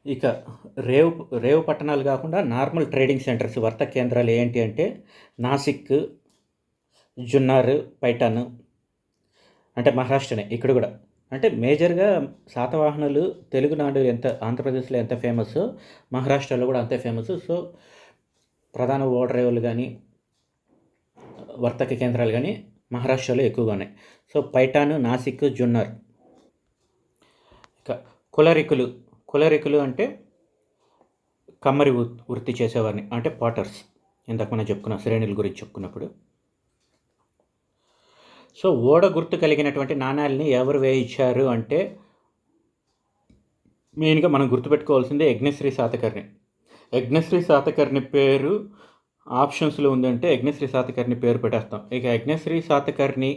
ఇక రేవు రేవు పట్టణాలు కాకుండా నార్మల్ ట్రేడింగ్ సెంటర్స్ వర్తక కేంద్రాలు ఏంటి అంటే నాసిక్, జున్నార్, పైఠాన్, అంటే మహారాష్ట్రనే ఇక్కడ కూడా. అంటే మేజర్గా శాతవాహనులు తెలుగునాడు ఎంత ఆంధ్రప్రదేశ్లో ఎంత ఫేమస్, మహారాష్ట్రలో కూడా అంతే ఫేమస్. సో ప్రధాన ఓడరేవులు కానీ వర్తక కేంద్రాలు కానీ మహారాష్ట్రలో ఎక్కువగా ఉన్నాయి. సో పైఠాన్, నాసిక్, జున్నార్. ఇక కులరికులు అంటే కమ్మరి వృత్తి చేసేవారిని, అంటే పాటర్స్. ఇందాక మనం చెప్పుకున్నాం శ్రేణుల గురించి చెప్పుకున్నప్పుడు. సో ఓడ గుర్తు కలిగినటువంటి నాణాలని ఎవరు వేయించారు అంటే మెయిన్గా మనం గుర్తుపెట్టుకోవాల్సిందే యజ్ఞశ్రీ శాతకర్ణి. యజ్ఞశ్రీ శాతకర్ణి పేరు ఆప్షన్స్లో ఉందంటే యజ్ఞశ్రీ శాతకర్ణి పేరు పెట్టేస్తాం. ఇక యజ్ఞశ్రీ శాతకర్ణి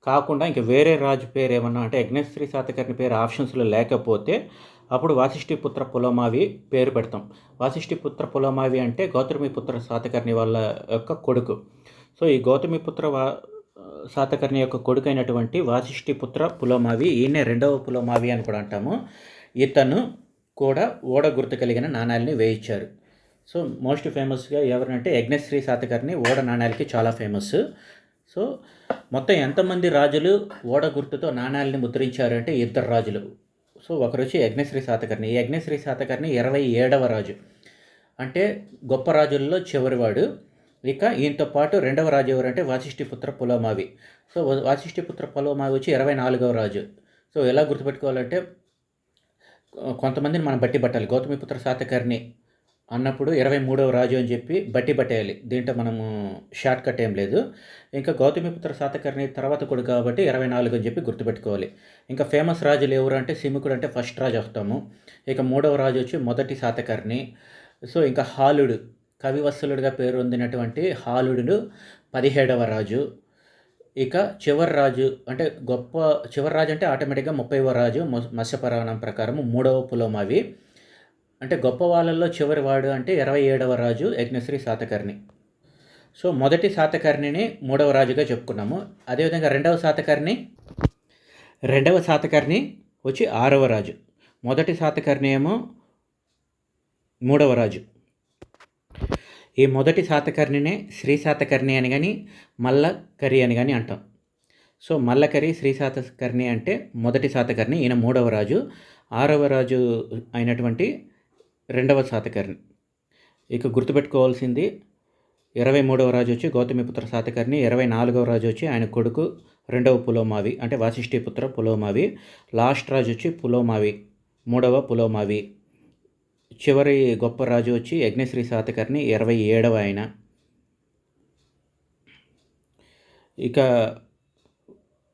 కాకుండా ఇంకా వేరే రాజు పేరు ఏమన్నా అంటే యజ్ఞశ్రీ శాతకర్ణి పేరు ఆప్షన్స్లో లేకపోతే అప్పుడు వాసిష్ఠిపుత్ర పులోమావి పేరు పెడతాం. వాసిష్ఠిపుత్ర పులోమావి అంటే గౌతమిపుత్ర శాతకర్ణి వాళ్ళ యొక్క కొడుకు. సో ఈ గౌతమిపుత్ర శాతకర్ణి యొక్క కొడుకైనటువంటి వాసిష్ఠిపుత్ర పులోమావి, ఈయనే రెండవ పులోమావి అని కూడా అంటాము. ఇతను కూడా ఓడ గుర్తు కలిగిన నాణాలని వేయించారు. సో మోస్ట్ ఫేమస్గా ఎవరంటే యజ్ఞశ్రీ శాతకర్ణి ఓడ నాణాలకి చాలా ఫేమస్. సో మొత్తం ఎంతమంది రాజులు ఓడ గుర్తుతో నాణాలని ముద్రించారు అంటే 2 రాజులు. సో ఒకరు వచ్చి యజ్ఞశ్రీ శాతకర్ణి. ఈ యజ్ఞశ్రీ శాతకర్ణి 27వ రాజు, అంటే గొప్ప రాజుల్లో చివరివాడు. ఇక ఈయనతో పాటు రెండవ రాజు ఎవరంటే వాసిష్ఠిపుత్ర పులోమావి. సో వాసిష్ఠిపుత్ర పులోమావి వచ్చి 24వ రాజు. సో ఎలా గుర్తుపెట్టుకోవాలంటే కొంతమందిని మనం బట్టి పట్టాలి. గౌతమిపుత్ర శాతకర్ణి అన్నప్పుడు 23వ రాజు అని చెప్పి బట్టి పట్టేయాలి. దీంట్లో మనము షార్ట్ కట్ ఏం లేదు. ఇంకా గౌతమిపుత్ర శాతకర్ణి తర్వాత కొడుకు కాబట్టి 24 అని చెప్పి గుర్తుపెట్టుకోవాలి. ఇంకా ఫేమస్ రాజులు ఎవరు అంటే సిముకుడు అంటే ఫస్ట్ రాజు వస్తాము. ఇక 3వ రాజు వచ్చి మొదటి శాతకర్ణి. సో ఇంకా హాలుడు, కవివత్సలుడిగా పేరు పొందినటువంటి హాలుడు 17వ రాజు. ఇక చివరి రాజు అంటే చివరి రాజు అంటే ఆటోమేటిక్గా 30వ రాజు మత్స్యపురాణం ప్రకారం 3వ పులోమావి. అంటే గొప్ప వాళ్ళల్లో చివరి వాడు అంటే 27వ రాజు యజ్ఞశ్రీ శాతకర్ణి. సో మొదటి శాతకర్ణిని 3వ రాజుగా చెప్పుకున్నాము. అదేవిధంగా రెండవ శాతకర్ణి వచ్చి 6వ రాజు. మొదటి శాతకర్ణి ఏమో 3వ రాజు. ఈ మొదటి శాతకర్ణినే శ్రీ శాతకర్ణి అని కానీ మల్లకరి అని కానీ అంటాం. సో మల్లకరి, శ్రీ శాతకర్ణి అంటే మొదటి శాతకర్ణి, ఈయన 3వ రాజు. 6వ రాజు అయినటువంటి 2వ శాతకర్ణి. ఇక గుర్తుపెట్టుకోవాల్సింది 23వ రాజు వచ్చి గౌతమిపుత్ర శాతకర్ణి, 24వ రాజు వచ్చి ఆయన కొడుకు 2వ పులోమావి అంటే వాసిష్ఠిపుత్ర పులోమావి. లాస్ట్ రాజు వచ్చి పులోమావి, 3వ పులోమావి. చివరి గొప్ప రాజు వచ్చి యజ్ఞశ్రీ శాతకర్ణి, 27వ ఆయన. ఇక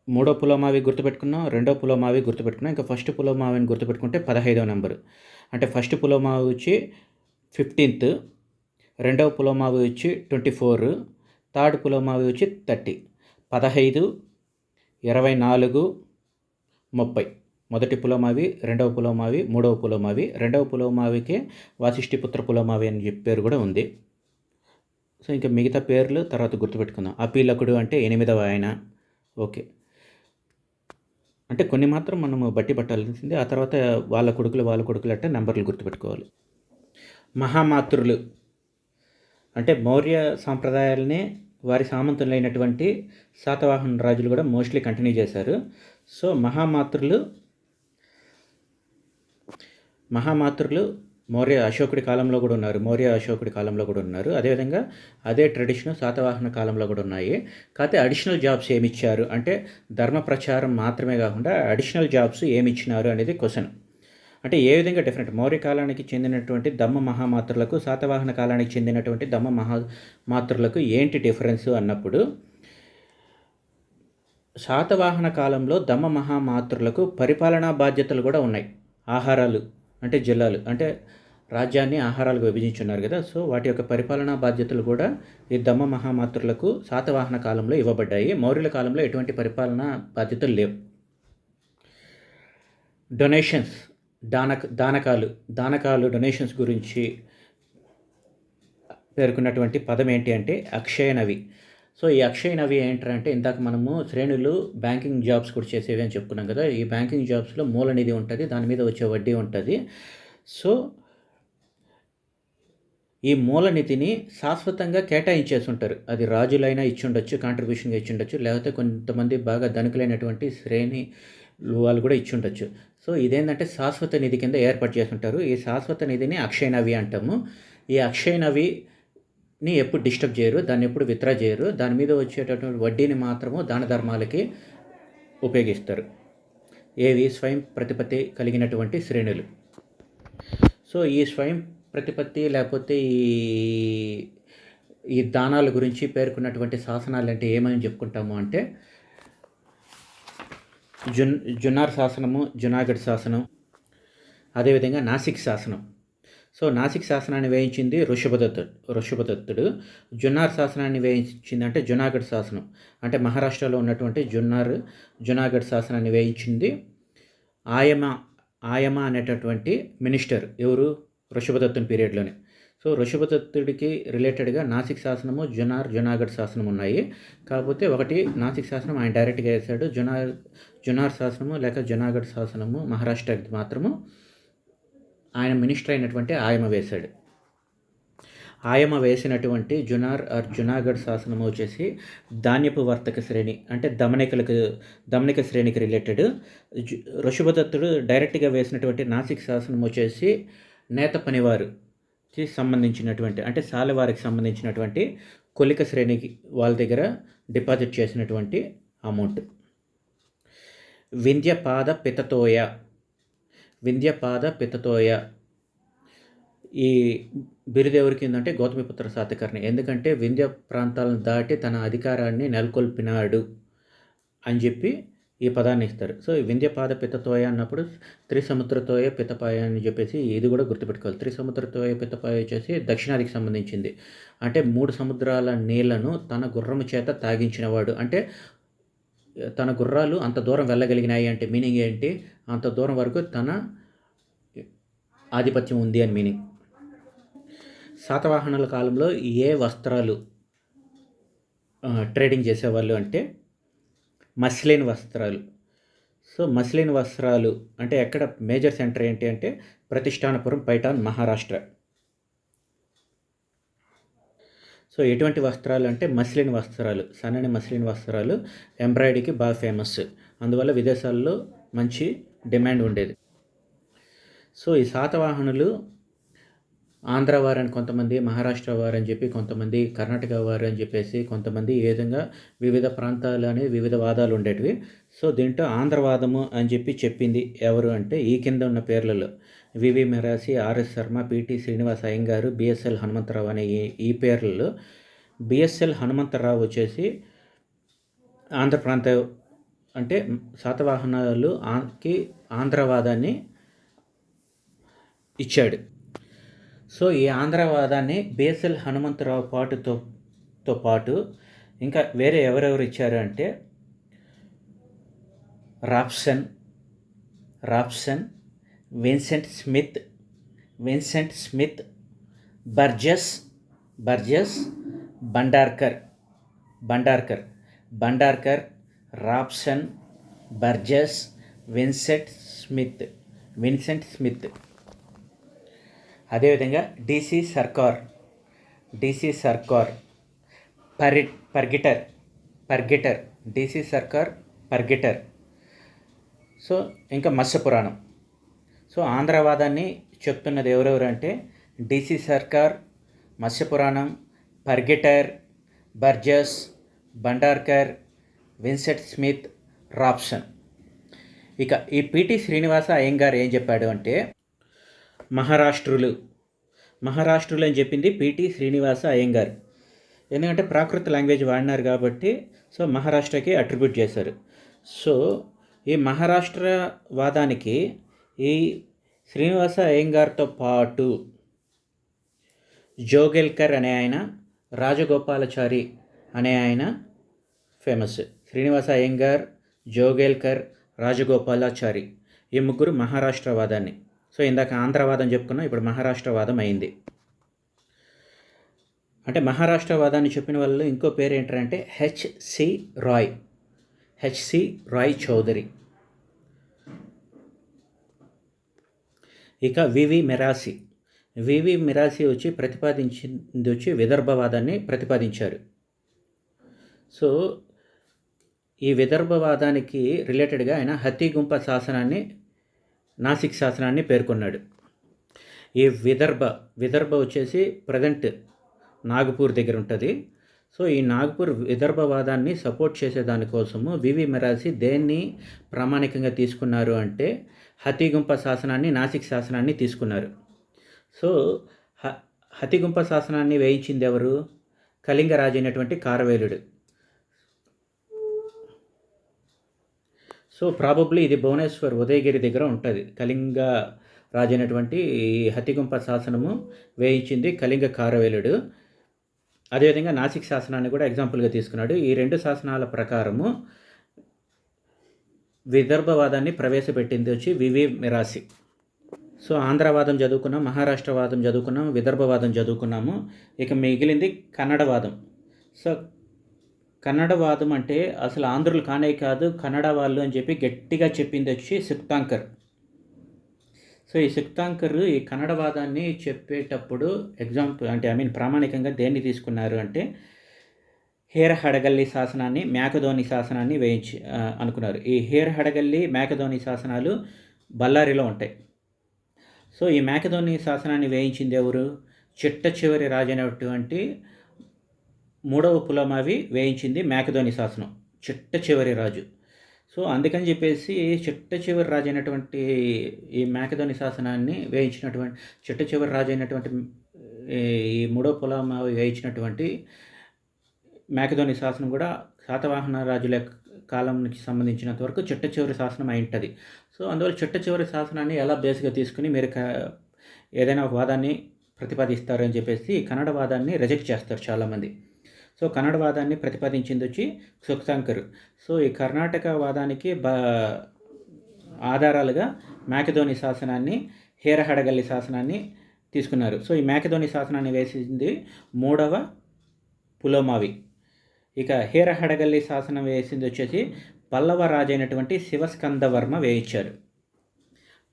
3వ పులోమావి గుర్తుపెట్టుకున్నాం, 2వ పులోమావి గుర్తుపెట్టుకున్నాం. ఇంకా ఫస్ట్ పులోమావిని గుర్తుపెట్టుకుంటే 15వ నెంబరు. అంటే ఫస్ట్ పులోమావి వచ్చి 15th, 2వ పులోమావి వచ్చి 24, థర్డ్ పులోమావి వచ్చి 30. 15, 24, 30. మొదటి పులోమావి, 2వ పులోమావి, 3వ పులోమావి. 2వ పులోమావికి వాసిష్ఠిపుత్ర పులోమావి అని చెప్పి పేరు కూడా ఉంది. సో ఇంకా మిగతా పేర్లు తర్వాత గుర్తుపెట్టుకుందాం. అపీలకుడు అంటే 8వ ఆయన. ఓకే, అంటే కొన్ని మాత్రం మనము బట్టి పట్టాల్సింది. ఆ తర్వాత వాళ్ళ కొడుకులు అంటే నెంబర్లు గుర్తుపెట్టుకోవాలి. మహామాతృలు అంటే మౌర్య సాంప్రదాయాలనే వారి సామంతులైనటువంటి శాతవాహన రాజులు కూడా మోస్ట్లీ కంటిన్యూ చేశారు. సో మహామాతృలు మౌర్య అశోకుడి కాలంలో కూడా ఉన్నారు. అదేవిధంగా అదే ట్రెడిషన్ శాతవాహన కాలంలో కూడా ఉన్నాయి. కాకపోతే అడిషనల్ జాబ్స్ ఏమి ఇచ్చారు అంటే ధర్మ ప్రచారం మాత్రమే కాకుండా అడిషనల్ జాబ్స్ ఏమి ఇచ్చినారు అనేది క్వశ్చన్. అంటే ఏ విధంగా డిఫరెంట్, మౌర్య కాలానికి చెందినటువంటి దమ్మ మహామాతృలకు శాతవాహన కాలానికి చెందినటువంటి దమ్మ మహామాతృలకు ఏంటి డిఫరెన్స్ అన్నప్పుడు, శాతవాహన కాలంలో దమ్మ మహామాతృలకు పరిపాలనా బాధ్యతలు కూడా ఉన్నాయి. ఆహారాలు అంటే జిల్లాలు అంటే రాజ్యాన్ని ఆహారాలకు విభజించున్నారు కదా. సో వాటి యొక్క పరిపాలనా బాధ్యతలు కూడా ఈ దమ్మ మహామాతృలకు శాతవాహన కాలంలో ఇవ్వబడ్డాయి. మౌర్యుల కాలంలో ఎటువంటి పరిపాలనా బాధ్యతలు లేవు. డొనేషన్స్, దానకాలు డొనేషన్స్ గురించి పేర్కొన్నటువంటి పదం ఏంటి అంటే అక్షయనవి. సో ఈ అక్షయనవి ఏంటంటే ఇందాక మనము శ్రేణులు బ్యాంకింగ్ జాబ్స్ కూడా చేసేవి అని చెప్పుకున్నాం కదా. ఈ బ్యాంకింగ్ జాబ్స్లో మూల నిధి ఉంటుంది, దాని మీద వచ్చే వడ్డీ ఉంటుంది. సో ఈ మూలనిధిని శాశ్వతంగా కేటాయించేసి ఉంటారు. అది రాజులైనా ఇచ్చుండొచ్చు, కాంట్రిబ్యూషన్గా ఇచ్చుండొచ్చు, లేకపోతే కొంతమంది బాగా ధనికులైనటువంటి శ్రేణి వాళ్ళు కూడా ఇచ్చుండొచ్చు. సో ఇదేంటంటే శాశ్వత నిధి కింద ఏర్పాటు చేసుంటారు. ఈ శాశ్వత నిధిని అక్షయ నవి అంటాము. ఈ అక్షయ నవిని ఎప్పుడు డిస్టర్బ్ చేయరు, దాన్ని ఎప్పుడు విత్డ్రా చేయరు. దాని మీద వచ్చేటటువంటి వడ్డీని మాత్రము దాన ధర్మాలకి ఉపయోగిస్తారు. ఏవి స్వయం ప్రతిపత్తి కలిగినటువంటి శ్రేణులు. సో ఈ స్వయం ప్రతిపత్తి లేకపోతే ఈ దానాల గురించి పేర్కొన్నటువంటి శాసనాలు అంటే ఏమని చెప్పుకుంటాము అంటే జున్నార్ శాసనము, జునాగఢ్ శాసనం, అదేవిధంగా నాసిక్ శాసనం. సో నాసిక్ శాసనాన్ని వేయించింది ఋషభదత్తుడు. జున్నార్ శాసనాన్ని వేయించింది అంటే జునాగఢ్ శాసనం, అంటే మహారాష్ట్రలో ఉన్నటువంటి జునాగఢ్ శాసనాన్ని వేయించింది ఆయమ అనేటటువంటి మినిస్టర్. ఎవరు? ఋషభదత్తుని పీరియడ్లోనే. సో ఋషభదత్తుడికి రిలేటెడ్గా నాసిక్ శాసనము, జునాగఢ్ శాసనం ఉన్నాయి. కాకపోతే ఒకటి నాసిక్ శాసనం ఆయన డైరెక్ట్గా వేశాడు. జునార్ శాసనము లేక జునాగఢ్ శాసనము మహారాష్ట్రకి మాత్రము ఆయన మినిస్టర్ అయినటువంటి ఆయమ వేశాడు. ఆయమ వేసినటువంటి జునాగఢ్ శాసనం వచ్చేసి ధాన్యపు వర్తక శ్రేణి, అంటే దమనిక శ్రేణికి రిలేటెడ్. ఋషభదత్తుడు డైరెక్ట్గా వేసినటువంటి నాసిక్ శాసనం వచ్చేసి నేత పనివారికి సంబంధించినటువంటి, అంటే సాలెవారికి సంబంధించినటువంటి కొలిక శ్రేణికి వాళ్ళ దగ్గర డిపాజిట్ చేసినటువంటి అమౌంట్. వింధ్యపాద పితతోయ ఈ బిరుదెవరికి ఏంటంటే గౌతమిపుత్ర శాతకర్ణి. ఎందుకంటే వింధ్య ప్రాంతాలను దాటి తన అధికారాన్ని నెలకొల్పినాడు అని చెప్పి ఈ పదాన్ని ఇస్తారు. సో వింధ్యపాద పితతోయ అన్నప్పుడు త్రిసముద్రతోయ పితపాయ అని చెప్పేసి ఇది కూడా గుర్తుపెట్టుకోవాలి. త్రిసముద్రతోయ పితపాయ వచ్చేసి దక్షిణాదికి సంబంధించింది. అంటే 3 సముద్రాల నీళ్లను తన గుర్రము చేత తాగించినవాడు. అంటే తన గుర్రాలు అంత దూరం వెళ్ళగలిగినాయి అంటే మీనింగ్ ఏంటి? అంత దూరం వరకు తన ఆధిపత్యం ఉంది అని మీనింగ్. శాతవాహనుల కాలంలో ఏ వస్త్రాలు ట్రేడింగ్ చేసేవాళ్ళు అంటే మస్లిన్ వస్త్రాలు. సో మస్లిన్ వస్త్రాలు అంటే ఎక్కడ మేజర్ సెంటర్ ఏంటి అంటే ప్రతిష్టానపురం, పైఠాన్, మహారాష్ట్ర. సో ఎటువంటి వస్త్రాలు అంటే మస్లిన్ వస్త్రాలు, సన్నని మస్లిన్ వస్త్రాలు, ఎంబ్రాయిడరీకి బాగా ఫేమస్. అందువల్ల విదేశాల్లో మంచి డిమాండ్ ఉండేది. సో ఈ శాతవాహనులు ఆంధ్ర వారని కొంతమంది, మహారాష్ట్ర వారని చెప్పి కొంతమంది, కర్ణాటక వారు అని చెప్పేసి కొంతమంది, ఈ విధంగా వివిధ ప్రాంతాలు అని వివిధ వాదాలు ఉండేటివి. సో దీంట్లో ఆంధ్రవాదము అని చెప్పి చెప్పింది ఎవరు అంటే ఈ కింద ఉన్న పేర్లలో V V Mirashi, R S Sharma, P T Srinivasa Ayyangar, B S L Hanumantha Rao అనే ఈ పేర్లలో బిఎస్ఎల్ హనుమంతరావు వచ్చేసి ఆంధ్ర ప్రాంత అంటే శాతవాహనాలుకి ఆంధ్రవాదాన్ని ఇచ్చాడు. సో ఈ ఆంధ్రవాదాన్ని బిఎస్ఎల్ హనుమంతరావు పాటు ఇంకా వేరే ఎవరెవరు ఇచ్చారు అంటే Raphson, Vincent Smith, Burgess, Bhandarkar, Raphson, Burgess, Vincent Smith. అదేవిధంగా డిసి సర్కార్, పర్గిటర్, డిసి సర్కార్, పర్గిటర్. సో ఇంకా మత్స్యపురాణం. సో ఆంధ్రవాదాన్ని చెప్తున్నది ఎవరెవరు అంటే డిసి సర్కార్, మత్స్యపురాణం, Pargiter, Burgess, Bhandarkar, Vincent Smith, Rapson. ఇక ఈ పిటి శ్రీనివాస అయ్యంగారు ఏం చెప్పాడు అంటే మహారాష్ట్రులు అని చెప్పింది పిటి శ్రీనివాస అయ్యంగారు. ఎందుకంటే ప్రాకృత లాంగ్వేజ్ వాడినారు కాబట్టి సో మహారాష్ట్రకి అట్రిబ్యూట్ చేశారు. సో ఈ మహారాష్ట్ర వాదానికి ఈ శ్రీనివాస అయ్యంగార్తో పాటు జోగెల్కర్ అనే ఆయన, రాజగోపాలాచారి అనే ఆయన ఫేమస్. శ్రీనివాస అయ్యంగార్, జోగెల్కర్, రాజగోపాలాచారి ఈ ముగ్గురు మహారాష్ట్రవాదాన్ని. సో ఇందాక ఆంధ్రవాదం చెప్పుకున్నాం, ఇప్పుడు మహారాష్ట్రవాదం అయింది. అంటే మహారాష్ట్రవాదాన్ని చెప్పిన వాళ్ళు ఇంకో పేరు ఏంటంటే హెచ్సి రాయ్ చౌదరి. ఇక వివి మిరాసి. వివి మిరాసి ప్రతిపాదించింది విదర్భవాదాన్ని ప్రతిపాదించారు. సో ఈ విదర్భవాదానికి రిలేటెడ్గా ఆయన హతిగుంప శాసనాన్ని, నాసిక్ శాసనాన్ని పేర్కొన్నాడు. ఈ విదర్భ ప్రజెంట్ నాగపూర్ దగ్గర ఉంటుంది. సో ఈ నాగపూర్ విదర్భవాదాన్ని సపోర్ట్ చేసే దానికోసము వివి మిరాసి దేన్ని ప్రామాణికంగా తీసుకున్నారు అంటే హతిగుంప శాసనాన్ని, నాసిక్ శాసనాన్ని తీసుకున్నారు. సో హతిగుంప శాసనాన్ని వేయించింది ఎవరు? కళింగరాజు అయినటువంటి కారవేలుడు. సో ప్రాబబ్లీ ఇది భువనేశ్వర్, ఉదయగిరి దగ్గర ఉంటుంది. కళింగ రాజు అయినటువంటి హతిగుంప శాసనము వేయించింది కళింగ కారవేలుడు. అదేవిధంగా నాసిక్ శాసనాన్ని కూడా ఎగ్జాంపుల్గా తీసుకున్నాడు. ఈ రెండు శాసనాల ప్రకారము విదర్భవాదాన్ని ప్రవేశపెట్టింది వివి మిరాసి. సో ఆంధ్రవాదం చదువుకున్నాం, మహారాష్ట్రవాదం చదువుకున్నాం, విదర్భవాదం చదువుకున్నాము. ఇక మిగిలింది కన్నడవాదం. సో కన్నడవాదం అంటే అసలు ఆంధ్రులు కానే కాదు, కన్నడ వాళ్ళు అని చెప్పి గట్టిగా చెప్పింది సుక్తాంకర్. సో ఈ సుక్తాంకర్ ఈ కన్నడవాదాన్ని చెప్పేటప్పుడు ప్రామాణికంగా దేన్ని తీసుకున్నారు అంటే హేర హడగల్లి శాసనాన్ని, మేకధోని శాసనాన్ని అనుకున్నారు. ఈ హేర హడగల్లి, మేకధోని శాసనాలు బళ్ళారిలో ఉంటాయి. సో ఈ మేకధోని శాసనాన్ని వేయించింది ఎవరు? చిట్ట చివరి రాజైనటువంటి 3వ పులమావి వేయించింది మేకధోని శాసనం, చిట్ట చివరి రాజు. సో అందుకని చెప్పేసి చిట్ట చివరి రాజు అయినటువంటి ఈ మేకధోని శాసనాన్ని వేయించినటువంటి చిట్ట చివరి రాజు అయినటువంటి ఈ 3వ పులమావి వేయించినటువంటి మేకధోని శాసనం కూడా శాతవాహన రాజుల కాలంకి సంబంధించినంత వరకు చిట్ట చివరి శాసనం అయి ఉంటుంది. సో అందువల్ల చిట్ట చివరి శాసనాన్ని ఎలా బేస్గా తీసుకుని మీరు ఏదైనా ఒక వాదాన్ని ప్రతిపాదిస్తారని చెప్పేసి కన్నడ వాదాన్ని రిజెక్ట్ చేస్తారు చాలామంది. సో కన్నడ వాదాన్ని ప్రతిపాదించింది సుక్తాంకర్. సో ఈ కర్ణాటక వాదానికి ఆధారాలుగా మేకధోని శాసనాన్ని, హేరహడగల్లి శాసనాన్ని తీసుకున్నారు. సో ఈ మేకధోని శాసనాన్ని వేసింది 3వ పులోమావి. ఇక హేరహడగల్లి శాసనం వేసింది పల్లవ రాజు అయినటువంటి శివస్కందవర్మ వేయించారు.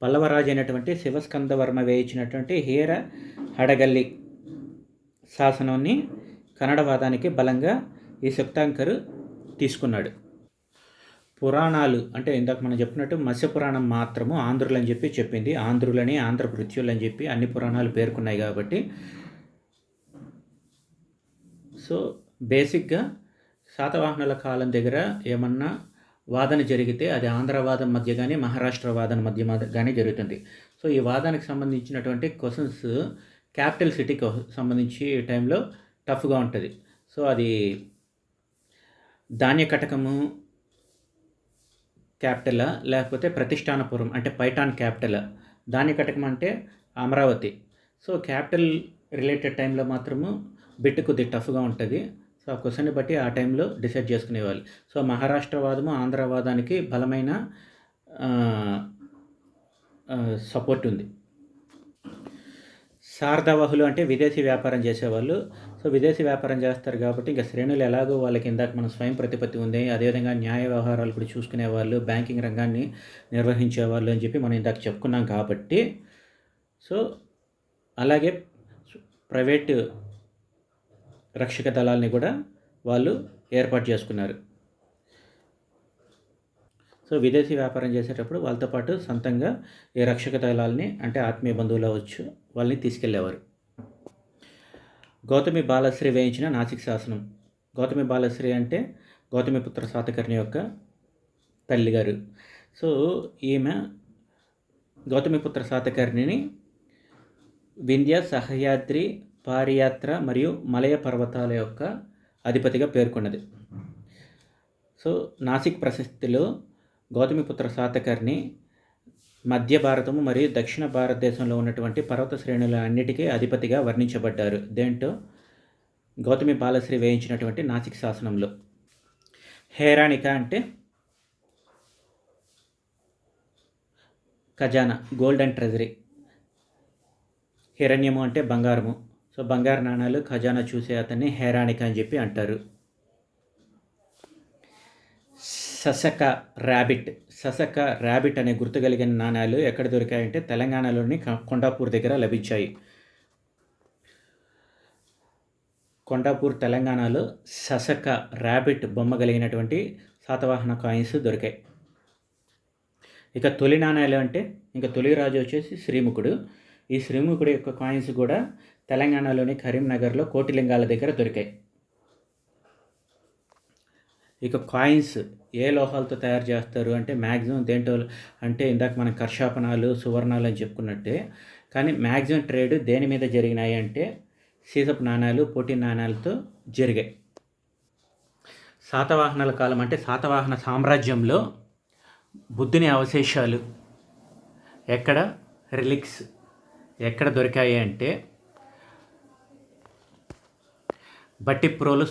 పల్లవరాజు అయినటువంటి శివస్కందవర్మ వేయించినటువంటి హేరహడగల్లి శాసనాన్ని కన్నడవాదానికి బలంగా ఈ సుక్తాంకర్ తీసుకున్నాడు. పురాణాలు అంటే ఇందాక మనం చెప్పినట్టు మత్స్య పురాణం మాత్రము ఆంధ్రులు అని చెప్పి చెప్పింది. ఆంధ్రులని, ఆంధ్రభృత్యులు అని చెప్పి అన్ని పురాణాలు పేర్కొన్నాయి కాబట్టి సో బేసిక్గా శాతవాహనుల కాలం దగ్గర ఏమన్నా వాదన జరిగితే అది ఆంధ్రవాదం మధ్య కానీ, మహారాష్ట్ర వాదన మధ్య కానీ జరుగుతుంది. సో ఈ వాదానికి సంబంధించినటువంటి క్వశ్చన్స్ క్యాపిటల్ సిటీకి సంబంధించి టైంలో టఫ్గా ఉంటుంది. సో అది ధాన్యకటకము క్యాపిటలా, లేకపోతే ప్రతిష్టానపురం అంటే పైఠాన్ క్యాపిటలా? ధాన్యకటకం అంటే అమరావతి. సో క్యాపిటల్ రిలేటెడ్ టైంలో మాత్రము బిట్ కొద్దిగా టఫ్గా ఉంటుంది. సో ఆ క్వశ్చన్ని బట్టి ఆ టైంలో డిసైడ్ చేసుకునేవాళ్ళు. సో మహారాష్ట్రవాదము ఆంధ్రవాదానికి బలమైన సపోర్ట్ ఉంది. శారదావహులు అంటే విదేశీ వ్యాపారం చేసేవాళ్ళు. సో విదేశీ వ్యాపారం చేస్తారు కాబట్టి ఇంకా శ్రేణులు ఎలాగో వాళ్ళకి ఇందాక మనం స్వయం ప్రతిపత్తి ఉంది, అదేవిధంగా న్యాయ వ్యవహారాలు కూడా చూసుకునేవాళ్ళు, బ్యాంకింగ్ రంగాన్ని నిర్వహించేవాళ్ళు అని చెప్పి మనం ఇందాక చెప్పుకున్నాం కాబట్టి సో అలాగే ప్రైవేటు రక్షక దళాలని కూడా వాళ్ళు ఏర్పాటు చేసుకున్నారు. సో విదేశీ వ్యాపారం చేసేటప్పుడు వాళ్ళతో పాటు సొంతంగా ఈ రక్షక దళాలని అంటే ఆత్మీయ బంధువులు అవ్వచ్చు వాళ్ళని తీసుకెళ్లేవారు. గౌతమి బాలశ్రీ వేయించిన నాసిక్ శాసనం. గౌతమి బాలశ్రీ అంటే గౌతమిపుత్ర శాతకర్ణి యొక్క తల్లిగారు. సో ఈమె గౌతమిపుత్ర శాతకర్ణిని వింధ్య, సహ్యాద్రి, పారియాత్ర మరియు మలయ పర్వతాల యొక్క అధిపతిగా పేర్కొన్నది. సో నాసిక్ ప్రశస్తిలో గౌతమిపుత్ర శాతకర్ణి మధ్య భారతము మరియు దక్షిణ భారతదేశంలో ఉన్నటువంటి పర్వత శ్రేణుల అన్నిటికీ అధిపతిగా వర్ణించబడ్డారు. దేంట్లో? గౌతమి బాలశ్రీ వేయించినటువంటి నాసిక్ శాసనంలో. హేరాణిక అంటే ఖజానా, గోల్డ్ అండ్ ట్రెజరీ. హిరణ్యము అంటే బంగారము. సో బంగారు నాణాలు, ఖజానా చూసే అతన్ని హేరాణిక అని చెప్పి అంటారు. ససక ససక ర్యాబిట్ అనే గుర్తు కలిగిన నాణ్యాలు ఎక్కడ దొరికాయంటే తెలంగాణలోని కొండాపూర్ దగ్గర లభించాయి. కొండాపూర్ తెలంగాణలో ససక ర్యాబిట్ బొమ్మ కలిగినటువంటి శాతవాహన కాయిన్స్ దొరికాయి. ఇక తొలి నాణ్యాలు అంటే ఇంకా తొలి రాజు వచ్చేసి శ్రీముఖుడు. ఈ శ్రీముఖుడు యొక్క కాయిన్స్ కూడా తెలంగాణలోని కరీంనగర్లో కోటిలింగాల దగ్గర దొరికాయి. ఇక కాయిన్స్ ఏ లోహాలతో తయారు చేస్తారు అంటే మ్యాక్సిమం దేంట్లో అంటే ఇందాక మనం కర్షాపనాలు సువర్ణాలు అని చెప్పుకున్నట్టే, కానీ మ్యాక్సిమం ట్రేడ్ దేని మీద జరిగినాయి అంటే సీసపు నాణ్యాలు పోటీ నాణ్యాలతో జరిగాయి. శాతవాహనాల కాలం అంటే శాతవాహన సామ్రాజ్యంలో బుద్ధుని అవశేషాలు ఎక్కడ రిలిక్స్ ఎక్కడ దొరికాయి అంటే బట్టిప్రోలు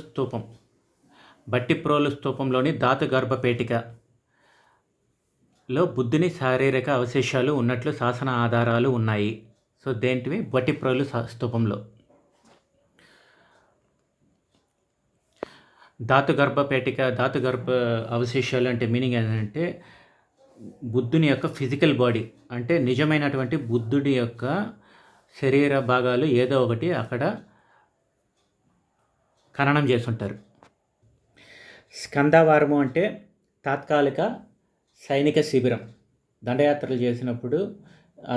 స్తూపంలోని ధాతు గర్భపేటికలో బుద్ధుని శారీరక అవశేషాలు ఉన్నట్లు శాసన ఆధారాలు ఉన్నాయి. సో దేంటివి బట్టిప్రోలు స్తూపంలో. ధాతు గర్భ అవశేషాలు అంటే మీనింగ్ ఏంటంటే బుద్ధుని యొక్క ఫిజికల్ బాడీ అంటే నిజమైనటువంటి బుద్ధుడి యొక్క శరీర భాగాలు ఏదో ఒకటి అక్కడ ఖననం చేస్తుంటారు. స్కందవారము అంటే తాత్కాలిక సైనిక శిబిరం. దండయాత్రలు చేసినప్పుడు ఆ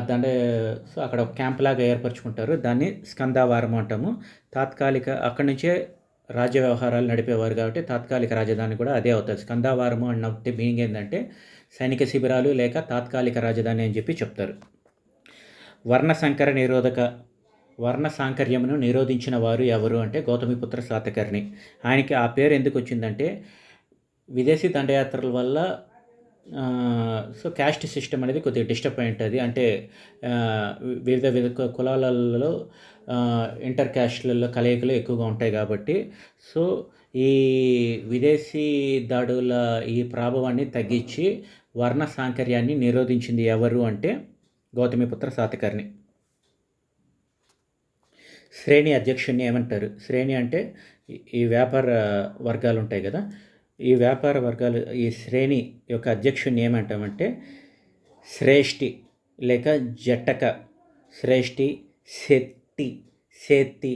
సో అక్కడ ఒక క్యాంప్ లాగా ఏర్పరచుకుంటారు, దాన్ని స్కందవారము అంటాము. తాత్కాలిక అక్కడి నుంచే రాజ్య వ్యవహారాలు నడిపేవారు కాబట్టి తాత్కాలిక రాజధాని కూడా అదే అవుతుంది. స్కందవారము అన్నట్టు మీనింగ్ ఏంటంటే సైనిక శిబిరాలు లేక తాత్కాలిక రాజధాని అని చెప్పి చెప్తారు. వర్ణ సాంకర్యమును నిరోధించిన వారు ఎవరు అంటే గౌతమిపుత్ర శాతకర్ణి. ఆయనకి ఆ పేరు ఎందుకు వచ్చిందంటే విదేశీ దండయాత్రల వల్ల సో క్యాస్ట్ సిస్టమ్ అనేది కొద్దిగా డిస్టర్బ్ అయి ఉంటుంది. అంటే వివిధ కులాలలో ఇంటర్ క్యాస్ట్లలో కలయికలు ఎక్కువగా ఉంటాయి కాబట్టి సో ఈ విదేశీ దాడుల ఈ ప్రభావాన్ని తగ్గించి వర్ణ సాంకర్యాన్ని నిరోధించింది ఎవరు అంటే గౌతమిపుత్ర శాతకర్ణి. శ్రేణి అధ్యక్షుడిని ఏమంటారు? శ్రేణి అంటే ఈ వ్యాపార వర్గాలు ఉంటాయి కదా, ఈ వ్యాపార వర్గాలు ఈ శ్రేణి యొక్క అధ్యక్షుడిని ఏమంటామంటే శ్రేష్ఠి లేక జట్టక. శ్రేష్ఠి, సేత్తి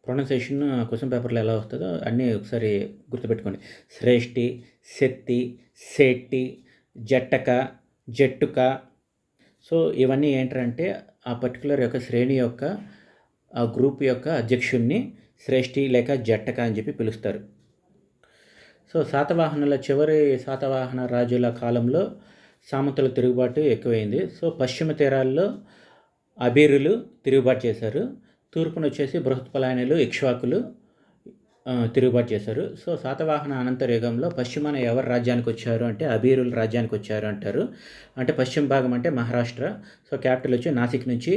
ప్రొనౌన్సియేషన్ క్వశ్చన్ పేపర్లో ఎలా వస్తుందో అన్నీ ఒకసారి గుర్తుపెట్టుకోండి. శ్రేష్ఠి, సేట్టి, జట్టక, జట్టుక. సో ఇవన్నీ ఏంటంటే ఆ పర్టికులర్ యొక్క శ్రేణి యొక్క ఆ గ్రూప్ యొక్క అధ్యక్షుడిని శ్రేష్ఠి లేక జట్టక అని చెప్పి పిలుస్తారు. సో చివరి శాతవాహన రాజుల కాలంలో సామంతుల తిరుగుబాటు ఎక్కువైంది. సో పశ్చిమ తీరాల్లో అబీరులు తిరుగుబాటు చేశారు. తూర్పున వచ్చేసి బృహత్పలాయనులు, ఇక్ష్వాకులు తిరుగుబాటు చేశారు. సో శాతవాహన అనంతర యుగంలో పశ్చిమాన ఎవరు రాజ్యానికి వచ్చారు అంటే అబీరులు రాజ్యానికి వచ్చారు అంటారు. అంటే పశ్చిమ భాగం అంటే మహారాష్ట్ర. సో క్యాపిటల్ వచ్చి నాసిక్ నుంచి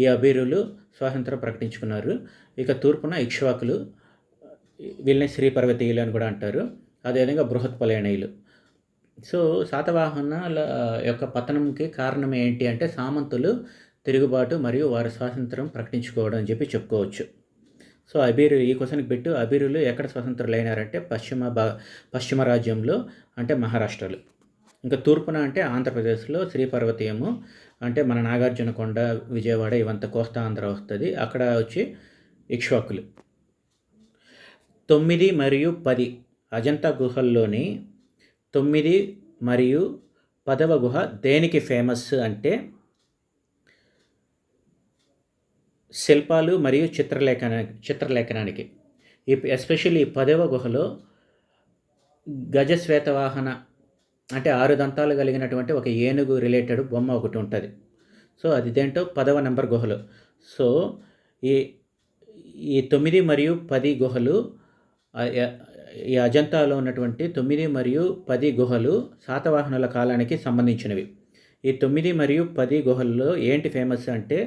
ఈ అబీరులు స్వాతంత్రం ప్రకటించుకున్నారు. ఇక తూర్పున ఇక్ష్వాకులు, వీళ్ళని శ్రీపర్వతీయులు అని కూడా అంటారు. అదేవిధంగా బృహత్పలాయనీయులు. సో శాతవాహనాల యొక్క పతనంకి కారణం ఏంటి అంటే సామంతులు తిరుగుబాటు మరియు వారి స్వాతంత్రం ప్రకటించుకోవడం అని చెప్పి చెప్పుకోవచ్చు. సో ఈ క్వశ్చన్కి పెట్టు అబీరులు ఎక్కడ స్వతంత్రులు అయినారంటే పశ్చిమ రాజ్యంలో అంటే మహారాష్ట్రలో. ఇంకా తూర్పున అంటే ఆంధ్రప్రదేశ్లో శ్రీపర్వతీయము అంటే మన నాగార్జునకొండ, విజయవాడ ఇవంతా కోస్తా ఆంధ్ర వస్తుంది. అక్కడ వచ్చి ఇక్ష్వాకులు. 9 మరియు 10 అజంతా గుహల్లోని 9 మరియు 10వ గుహ దేనికి ఫేమస్ అంటే శిల్పాలు మరియు చిత్రలేఖనానికి. ఎస్పెషల్లీ 10వ గుహలో గజశ్వేతవాహన అంటే 6 దంతాలు కలిగినటువంటి ఒక ఏనుగు రిలేటెడ్ బొమ్మ ఒకటి ఉంటుంది. సో అది దేంటో 10వ నెంబర్ గుహలు. సో ఈ 9 మరియు 10 గుహలు ఈ అజంతాలో ఉన్నటువంటి 9 మరియు 10 గుహలు శాతవాహనుల కాలానికి సంబంధించినవి. ఈ 9 మరియు 10 గుహల్లో ఏంటి ఫేమస్ అంటే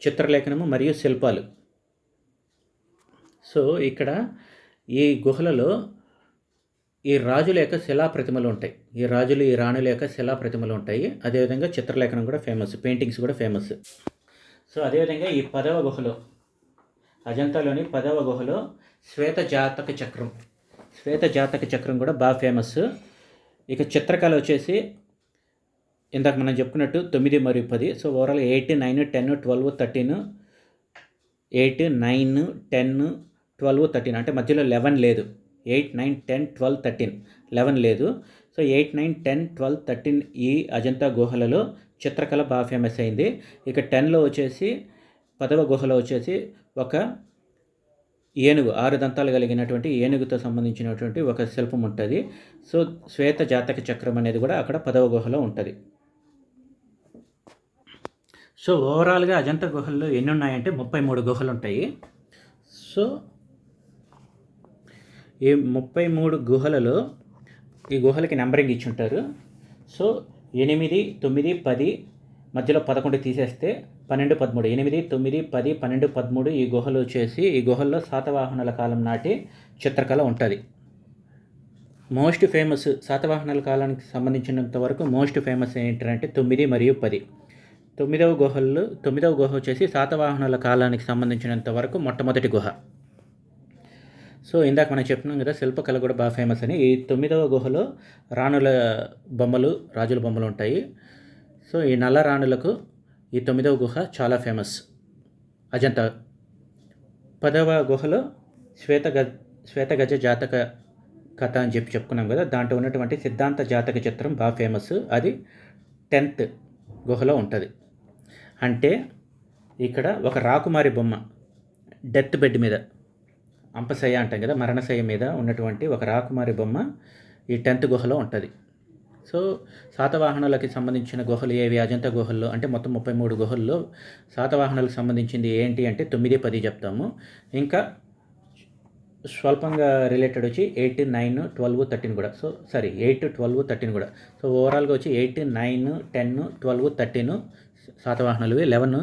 చిత్రలేఖనము మరియు శిల్పాలు. సో ఇక్కడ ఈ గుహలలో ఈ రాజుల యొక్క శిలాప్రతిమలు ఉంటాయి. ఈ రాణుల యొక్క శిలాప్రతిమలు ఉంటాయి. అదేవిధంగా చిత్రలేఖనం కూడా ఫేమస్, పెయింటింగ్స్ కూడా ఫేమస్. సో అదేవిధంగా ఈ 10వ గుహలో అజంతాలోని 10వ గుహలో శ్వేత జాతక చక్రం శ్వేత జాతక చక్రం కూడా బాగా ఫేమస్. ఇక చిత్రకళ వచ్చేసి ఇందాక మనం చెప్పుకున్నట్టు 9 మరియు 10. సో ఓవరాల్ 8, 9, 10, 12, 13, 8, 9, 10, 12, 13 అంటే మధ్యలో 11 లేదు. 8, 9, 10, 12, 13 11 లేదు. సో 8, 9, 10, 12, 13 ఈ అజంతా గుహలలో చిత్రకళ బాగా ఫేమస్ అయింది. ఇక 10లో వచ్చేసి 10వ గుహలో వచ్చేసి ఒక ఏనుగు 6 దంతాలు కలిగినటువంటి ఏనుగుతో సంబంధించినటువంటి ఒక శిల్పం ఉంటుంది. సో శ్వేత జాతక చక్రం అనేది కూడా అక్కడ 10వ గుహలో ఉంటుంది. సో ఓవరాల్గా అజంతా గుహల్లో ఎన్ని ఉన్నాయంటే 33 గుహలు ఉంటాయి. సో ఈ 33 గుహలలో ఈ గుహలకి నెంబరింగ్ ఇచ్చి ఉంటారు. సో 8, 9, 10 మధ్యలో 11 తీసేస్తే 12, 13 8, 9, 10, 12, 13 ఈ గుహలు వచ్చేసి ఈ గుహల్లో శాతవాహనుల కాలం నాటి చిత్రకళ ఉంటుంది. మోస్ట్ ఫేమస్ శాతవాహనుల కాలానికి సంబంధించినంత వరకు మోస్ట్ ఫేమస్ ఏంటంటే 9 మరియు 10. 9వ గుహ వచ్చేసి శాతవాహనుల కాలానికి సంబంధించినంత వరకు మొట్టమొదటి గుహ. సో ఇందాక మనం చెప్తున్నాం కదా శిల్పకళ కూడా బాగా ఫేమస్ అని. ఈ 9వ గుహలో రాణుల బొమ్మలు, రాజుల బొమ్మలు ఉంటాయి. సో ఈ నల్ల రాణులకు ఈ 9వ గుహ చాలా ఫేమస్ అజంతా. 10వ గుహలో శ్వేతగజ జాతక కథ అని చెప్పుకున్నాం కదా, దాంట్లో ఉన్నటువంటి సిద్ధాంత జాతక చిత్రం బాగా ఫేమస్. అది 10th గుహలో ఉంటుంది. అంటే ఇక్కడ ఒక రాకుమారి బొమ్మ డెత్ బెడ్ మీద, అంపశయ్య అంటాం కదా, మరణశయ్య మీద ఉన్నటువంటి ఒక రాకుమారి బొమ్మ ఈ 10th గుహలో ఉంటుంది. సో శాతవాహనులకి సంబంధించిన గుహలు ఏవి అజంతా గుహల్లో అంటే మొత్తం 33 గుహల్లో శాతవాహనులకు సంబంధించింది ఏంటి అంటే 9, 10 చెప్తాము. ఇంకా స్వల్పంగా రిలేటెడ్ వచ్చి 8, 9, 12, 13 కూడా. సో 8, 12, 13 కూడా. సో ఓవరాల్గా వచ్చి 8, 9, 10, 12, 13 శాతవాహనులవి. 11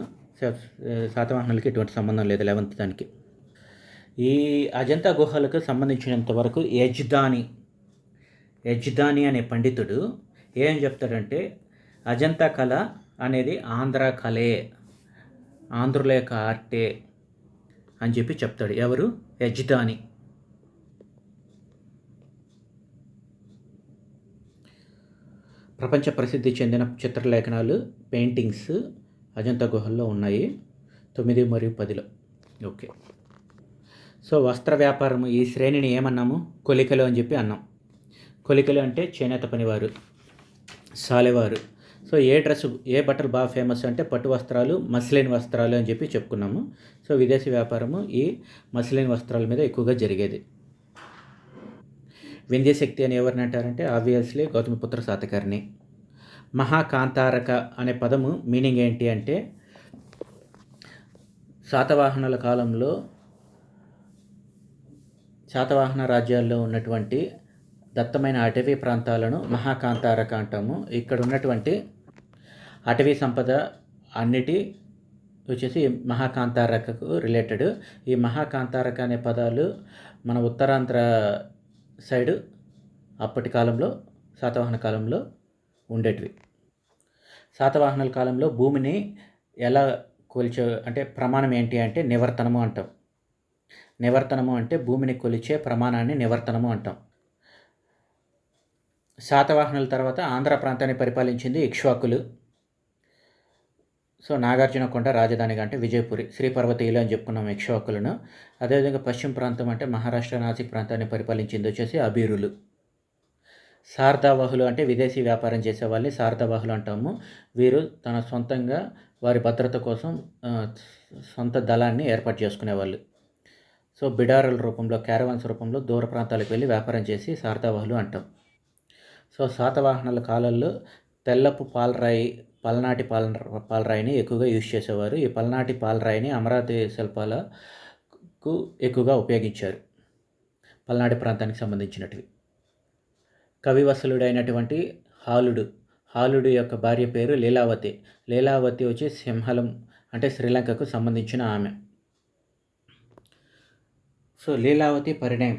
శాతవాహనులకి ఎటువంటి సంబంధం లేదు 11th దానికి. ఈ అజంతా గుహలకు సంబంధించినంత వరకు యజ్దాని అనే పండితుడు ఏం చెప్తాడంటే అజంతా కళ అనేది ఆంధ్ర కళే, ఆంధ్రుల యొక్క ఆర్టే అని చెప్పి చెప్తాడు. ఎవరు? యజ్దాని. ప్రపంచ ప్రసిద్ధి చెందిన చిత్రలేఖనాలు, పెయింటింగ్స్ అజంతా గుహల్లో ఉన్నాయి 9 మరియు 10లో. ఓకే. సో వస్త్ర వ్యాపారం ఈ శ్రేణిని ఏమన్నాము? కొలికలు అని చెప్పి అన్నాం. కొలికలు అంటే చేనేత పనివారు, సాలెవారు. సో ఏ బట్టలు బాగా ఫేమస్ అంటే పట్టు వస్త్రాలు, మస్లిన్ వస్త్రాలు అని చెప్పి చెప్పుకున్నాము. సో విదేశీ వ్యాపారము ఈ మస్లిన్ వస్త్రాల మీద ఎక్కువగా జరిగేది. వింధ్యశక్తి అని ఎవరిని అంటారంటే ఆబ్వియస్లీ గౌతమిపుత్ర శాతకర్ణి. మహాకాంతారక అనే పదము మీనింగ్ ఏంటి అంటే శాతవాహనుల కాలంలో శాతవాహన రాజ్యాల్లో ఉన్నటువంటి దత్తమైన అటవీ ప్రాంతాలను మహాకాంతారక అంటాము. ఇక్కడ ఉన్నటువంటి అటవీ సంపద అన్నిటి వచ్చేసి మహాకాంతారకకు రిలేటెడ్. ఈ మహాకాంతారక అనే పదాలు మన ఉత్తరాంధ్ర సైడు అప్పటి కాలంలో శాతవాహన కాలంలో ఉండేటివి. శాతవాహనుల కాలంలో భూమిని ఎలా కొలిచే అంటే ప్రమాణం ఏంటి అంటే నివర్తనము అంటాం. నివర్తనము అంటే భూమిని కొలిచే ప్రమాణాన్ని నివర్తనము అంటాం. శాతవాహనుల తర్వాత ఆంధ్ర ప్రాంతాన్ని పరిపాలించింది ఇక్ష్వాకులు. సో నాగార్జునకొండ రాజధానిగా అంటే విజయపురి, శ్రీపర్వతీయులు అని చెప్పుకున్నాం ఇక్ష్వాకులను. అదేవిధంగా పశ్చిమ ప్రాంతం అంటే మహారాష్ట్ర, నాసిక్ ప్రాంతాన్ని పరిపాలించింది వచ్చేసి అబీరులు. శార్దావాహులు అంటే విదేశీ వ్యాపారం చేసే వాళ్ళని శార్దావాహులు అంటాము. వీరు తన సొంతంగా వారి భద్రత కోసం సొంత దళాన్ని ఏర్పాటు చేసుకునేవాళ్ళు. సో బిడారుల రూపంలో, క్యారవాన్స్ రూపంలో దూర ప్రాంతాలకు వెళ్ళి వ్యాపారం చేసి శార్దావాహులు అంటాం. సో శాతవాహనుల కాలంలో తెల్లపు పల్నాటి పాలరాయిని ఎక్కువగా యూజ్ చేసేవారు. ఈ పల్నాటి పాలరాయిని అమరావతి శిల్పాలకు ఎక్కువగా ఉపయోగించారు, పల్నాటి ప్రాంతానికి సంబంధించినటివి. కవివత్సలుడైనటువంటి హాలుడు యొక్క భార్య పేరు లీలావతి. లీలావతి వచ్చి సింహలం అంటే శ్రీలంకకు సంబంధించిన ఆమె. సో లీలావతి పరిణయం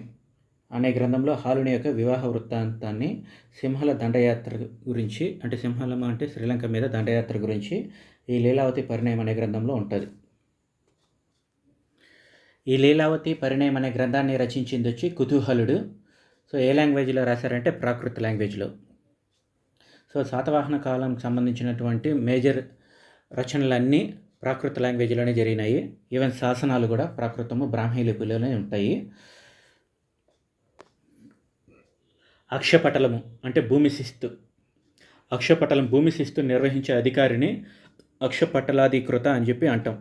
అనే గ్రంథంలో హాలుని యొక్క వివాహ వృత్తాంతాన్ని సింహల దండయాత్ర గురించి అంటే సింహలం అంటే శ్రీలంక మీద దండయాత్ర గురించి ఈ లీలావతి పరిణయం అనే గ్రంథంలో ఉంటుంది. ఈ లీలావతి పరిణయం అనే గ్రంథాన్ని రచించింది వచ్చి కుతూహలుడు. సో ఏ లాంగ్వేజ్లో రాశారంటే ప్రాకృత లాంగ్వేజ్లో. సో శాతవాహన కాలంకి సంబంధించినటువంటి మేజర్ రచనలన్నీ ప్రాకృత లాంగ్వేజ్లోనే జరిగినాయి. ఈవెన్ శాసనాలు కూడా ప్రాకృతము బ్రాహ్మీ లిపిలోనే ఉంటాయి. అక్షపటలము అంటే భూమి శిస్తు. అక్షపటలం భూమి శిస్తు నిర్వహించే అధికారిని అక్షపటలాధికృత అని చెప్పి అంటాం.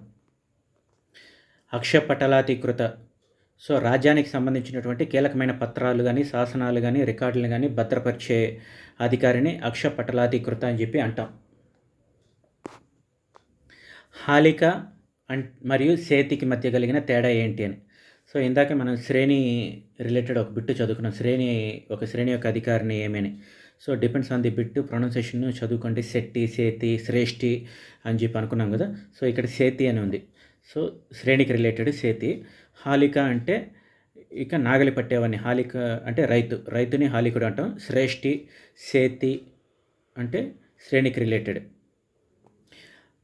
అక్షపటలాధికృత. సో రాజ్యానికి సంబంధించినటువంటి కీలకమైన పత్రాలు కానీ శాసనాలు కానీ రికార్డులు కానీ భద్రపరిచే అధికారిని అక్షపటలాధికృత అని చెప్పి అంటాం. హాలిక మరియు సేతికి మధ్య కలిగిన తేడా ఏంటి అని. సో ఇందాక మనం శ్రేణి రిలేటెడ్ ఒక బిట్టు చదువుకున్నాం. శ్రేణి యొక్క అధికారిని ఏమని. So depends on the bit pronunciation చదువుకోండి. శెట్టి, సేతి, శ్రేష్ఠి అని చెప్పి అనుకున్నాం కదా. సో ఇక్కడ సేతి అని ఉంది. సో శ్రేణికి రిలేటెడ్ సేతి. హాలిక అంటే ఇక నాగలి పట్టేవాడిని. హాలిక అంటే రైతుని హాలికుడు అంటాం. శ్రేష్ఠి, సేతి అంటే శ్రేణికి రిలేటెడ్.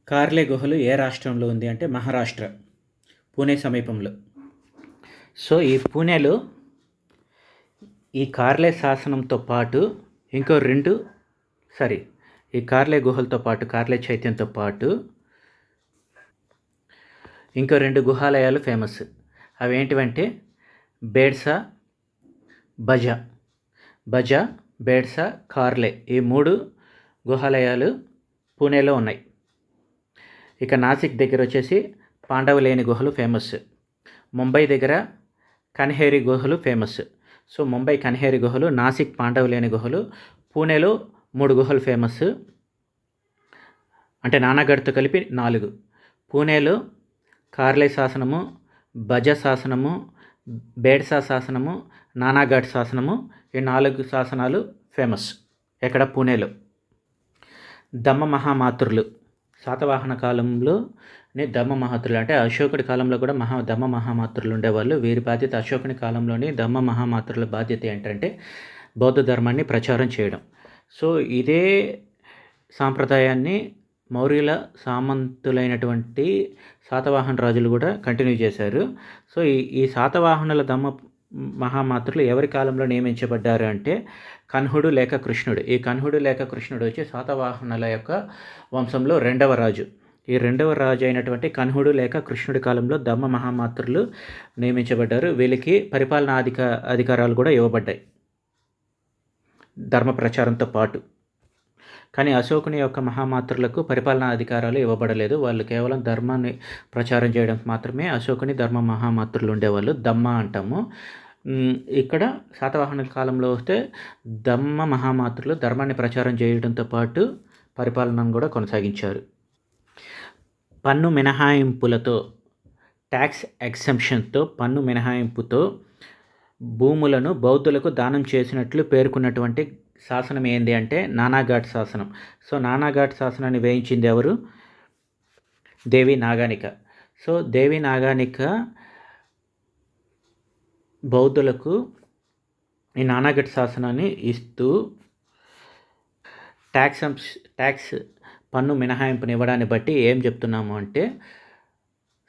కార్లే గుహలు ఏ రాష్ట్రంలో ఉంది అంటే మహారాష్ట్ర, పూణే సమీపంలో. సో ఈ పూణేలో ఈ కార్లే శాసనంతో పాటు ఈ కార్లే గుహలతో పాటు కార్లే చైత్యంతో పాటు ఇంకో 2 గుహాలయాలు ఫేమస్. అవి ఏంటివంటే బేడ్సా, బజా, బేడ్సా, కార్లే, ఈ 3 గుహాలయాలు పూణేలో ఉన్నాయి. ఇక నాసిక్ దగ్గర వచ్చేసి పాండవలేని గుహలు ఫేమస్. ముంబై దగ్గర కన్హేరి గుహలు ఫేమస్. సో ముంబై కన్హేరి గుహలు, నాసిక్ పాండవలేని గుహలు, పూణేలో 3 గుహలు ఫేమస్. అంటే నానాగఢ్తో కలిపి 4. పూణేలో కార్లే శాసనము, బజ శాసనము, బేడ్సా శాసనము, నానాగఢ్ శాసనము, ఈ 4 శాసనాలు ఫేమస్. ఎక్కడ? పూణేలో. దమ్మ మహామాతృలు శాతవాహన కాలంలోనే దమ్మ మహాత్రులు అంటే అశోకుడి కాలంలో కూడా దమ్మ మహామాతృలు ఉండేవాళ్ళు. వీరి బాధ్యత అశోకుని కాలంలోని దమ్మ మహామాతృల బాధ్యత ఏంటంటే బౌద్ధ ధర్మాన్ని ప్రచారం చేయడం. సో ఇదే సాంప్రదాయాన్ని మౌర్యుల సామంతులైనటువంటి శాతవాహన రాజులు కూడా కంటిన్యూ చేశారు. సో ఈ శాతవాహనుల దమ్మ మహామాతృలు ఎవరి కాలంలో నియమించబడ్డారు అంటే కన్హుడు లేక కృష్ణుడు. ఈ కన్హుడు లేక కృష్ణుడు వచ్చి శాతవాహనుల యొక్క వంశంలో 2వ రాజు. ఈ 2వ రాజు అయినటువంటి కన్హుడు లేక కృష్ణుడి కాలంలో దమ్మ మహామాతృలు నియమించబడ్డారు. వీళ్ళకి పరిపాలనా అధికారాలు కూడా ఇవ్వబడ్డాయి ధర్మ ప్రచారంతో పాటు. కానీ అశోకుని యొక్క మహామాతృలకు పరిపాలనా అధికారాలు ఇవ్వబడలేదు. వాళ్ళు కేవలం ధర్మాన్ని ప్రచారం చేయడం మాత్రమే అశోకుని ధర్మ మహామాతృలు ఉండేవాళ్ళు. దమ్మ అంటాము. ఇక్కడ శాతవాహన కాలంలో వస్తే దమ్మ మహామాతృలు ధర్మాన్ని ప్రచారం చేయడంతో పాటు పరిపాలనను కూడా కొనసాగించారు. పన్ను మినహాయింపులతో, ట్యాక్స్ ఎగ్జంప్షన్తో, పన్ను మినహాయింపుతో భూములను బౌద్ధులకు దానం చేసినట్లు పేర్కొన్నటువంటి శాసనం ఏంది అంటే నానాఘాట్ శాసనం. సో నానాఘాట్ శాసనాన్ని వేయించింది ఎవరు? దేవి నాగానిక. సో దేవి నాగానిక బౌద్ధులకు ఈ నానాఘాట్ శాసనాన్ని ఇస్తూ ట్యాక్స్ పన్ను మినహాయింపుని ఇవ్వడాన్ని బట్టి ఏం చెప్తున్నాము అంటే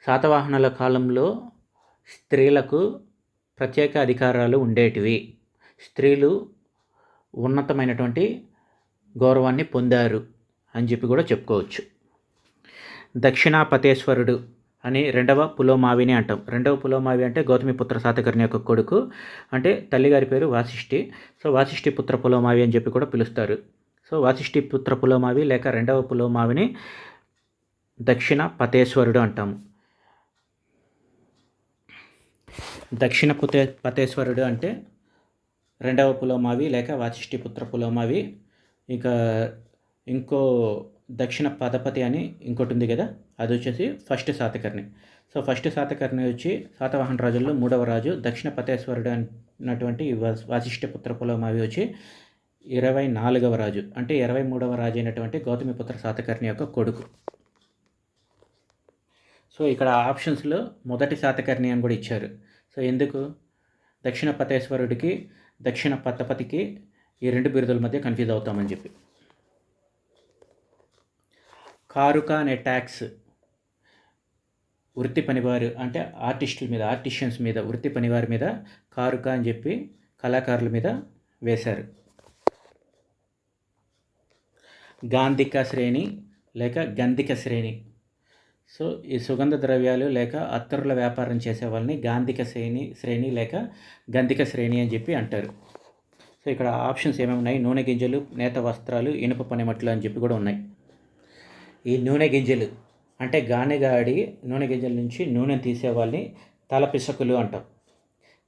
శాతవాహనుల కాలంలో స్త్రీలకు ప్రత్యేక అధికారాలు ఉండేటివి. స్త్రీలు ఉన్నతమైనటువంటి గౌరవాన్ని పొందారు అని చెప్పి కూడా చెప్పుకోవచ్చు. దక్షిణాపతేశ్వరుడు అని 2వ పులోమావిని అంటాం. 2వ పులోమావి అంటే గౌతమిపుత్ర శాతకర్ణి యొక్క కొడుకు. అంటే తల్లిగారి పేరు వాసిష్ఠి. సో వాసిష్ఠి పుత్ర పులోమావి అని చెప్పి కూడా పిలుస్తారు. సో వాసిష్ఠి పుత్ర పులోమావి లేక 2వ పులోమావిని దక్షిణాపతేశ్వరుడు అంటాము. దక్షిణాపతేశ్వరుడు అంటే 2వ పులోమావి లేక వాసిష్ఠి పుత్ర పులోమావి. ఇంకా ఇంకో దక్షిణ పదపతి అని ఇంకోటి ఉంది కదా, అది వచ్చేసి first Satakarni. So first Satakarni వచ్చి శాతవాహన రాజుల్లో 3వ రాజు. దక్షిణ పతేశ్వరుడు అన్నటువంటి వాసిష్ఠి పుత్ర పులోమావి వచ్చి 24వ రాజు. అంటే 23వ రాజు అయినటువంటి గౌతమిపుత్ర శాతకర్ణి యొక్క కొడుకు. సో ఇక్కడ ఆప్షన్స్లో మొదటి శాతకర్ణి అని కూడా ఇచ్చారు. సో ఎందుకు? దక్షిణ పతేశ్వరుడికి దక్షిణ పతపతికి ఈ 2 బిరుదుల మధ్య కన్ఫ్యూజ్ అవుతామని చెప్పి. కారుక అనే ట్యాక్స్ వృత్తి పనివారు అంటే ఆర్టిస్టుల మీద, ఆర్టిషియన్స్ మీద, వృత్తి పనివారి మీద కారుక అని చెప్పి కళాకారుల మీద వేశారు. గాంధిక శ్రేణి లేక గంధిక శ్రేణి. సో ఈ సుగంధ ద్రవ్యాలు లేక అత్తరుల వ్యాపారం చేసే వాళ్ళని గాంధిక శ్రేణి లేక గంధిక శ్రేణి అని చెప్పి అంటారు. సో ఇక్కడ ఆప్షన్స్ ఏమేమి ఉన్నాయి? నూనె గింజలు, నేత వస్త్రాలు, ఇనుప పనిముట్లు అని చెప్పి కూడా ఉన్నాయి. ఈ నూనె గింజలు అంటే గానెగాడి నూనె గింజల నుంచి నూనె తీసేవాళ్ళని తల పిసకులు అంటాం.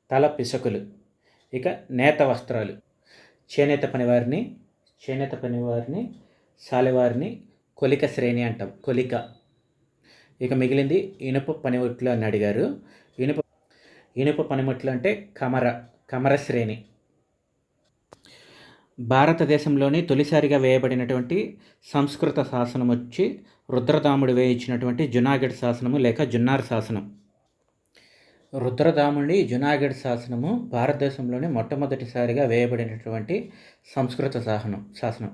తల పిసకులు. ఇక నేత వస్త్రాలు చేనేత పనివారిని సాలెవారిని కొలిక శ్రేణి అంటాం. కొలిక. ఇక మిగిలింది ఇనుప పనిముట్లు అని అడిగారు. ఇనుప పనిముట్లు అంటే కమర శ్రేణి. భారతదేశంలోని తొలిసారిగా వేయబడినటువంటి సంస్కృత శాసనం వచ్చి రుద్రదాముడు వేయించినటువంటి జునాగఢ్ శాసనము లేక జున్నార్ శాసనం. రుద్రదాముడి జునాగఢ్ శాసనము భారతదేశంలోనే మొట్టమొదటిసారిగా వేయబడినటువంటి సంస్కృత శాసనం.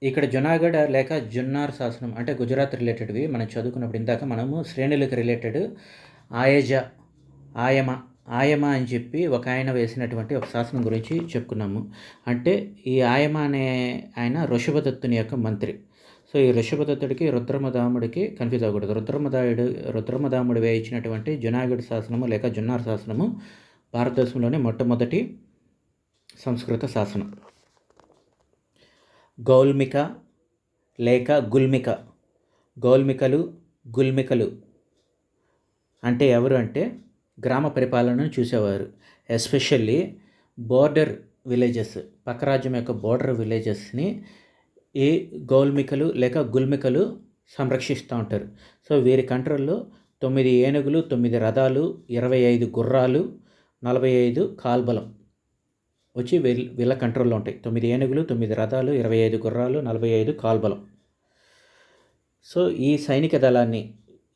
ఇక్కడ జునాగఢ్ లేక జున్నార్ శాసనం అంటే గుజరాత్ రిలేటెడ్వి మనం చదువుకున్నప్పుడు ఇందాక మనము శ్రేణులకు రిలేటెడ్ ఆయమ అని చెప్పి ఒక ఆయన వేసినటువంటి ఒక శాసనం గురించి చెప్పుకున్నాము. అంటే ఈ ఆయమ అనే ఆయన ఋషభదత్తుని యొక్క మంత్రి. సో ఈ ఋషభదత్తుడికి రుద్రమదాముడికి కన్ఫ్యూజ్ అవ్వకూడదు. రుద్రమదాముడు వేయించినటువంటి జునాగఢ్ శాసనము లేక జున్నార్ శాసనము భారతదేశంలోనే మొట్టమొదటి సంస్కృత శాసనం. గౌల్మిక లేక గుల్మిక. గుల్మికలు అంటే ఎవరు అంటే గ్రామ పరిపాలనను చూసేవారు. ఎస్పెషల్లీ బోర్డర్ విలేజెస్, పక్క రాజ్యం యొక్క బోర్డర్ విలేజెస్ని ఈ గౌల్మికలు లేక గుల్మికలు సంరక్షిస్తూ ఉంటారు. సో వీరి కంట్రోల్లో 9 ఏనుగులు, 9 రథాలు, 25 గుర్రాలు, 45 కాల్బలం వచ్చి వీళ్ళ కంట్రోల్లో ఉంటాయి. 9 ఏనుగులు, 9 రథాలు, 25 గుర్రాలు, 45 కాల్బలం. సో ఈ సైనిక దళాన్ని,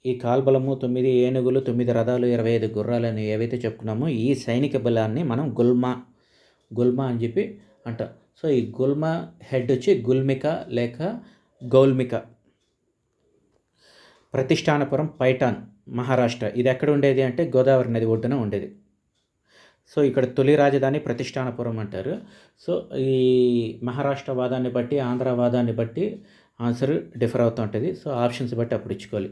ఈ కాల్బలము, 9 ఏనుగులు, 9 రథాలు, 25 గుర్రాలు అని ఏవైతే చెప్పుకున్నామో ఈ సైనిక బలాన్ని మనం గుల్మా అని చెప్పి అంటాం. సో ఈ గుల్మా హెడ్ వచ్చి గుల్మిక లేక గౌల్మిక. ప్రతిష్టానపురం, పైఠాన్, మహారాష్ట్ర. ఇది ఎక్కడ ఉండేది అంటే గోదావరి నది ఒడ్డున ఉండేది. సో ఇక్కడ తొలి రాజధాని ప్రతిష్టానపురం అంటారు. సో ఈ మహారాష్ట్ర వాదాన్ని బట్టి, ఆంధ్ర వాదాన్ని బట్టి ఆన్సర్ డిఫర్ అవుతూ ఉంటుంది. సో ఆప్షన్స్ బట్టి అప్పుడు ఇచ్చుకోవాలి.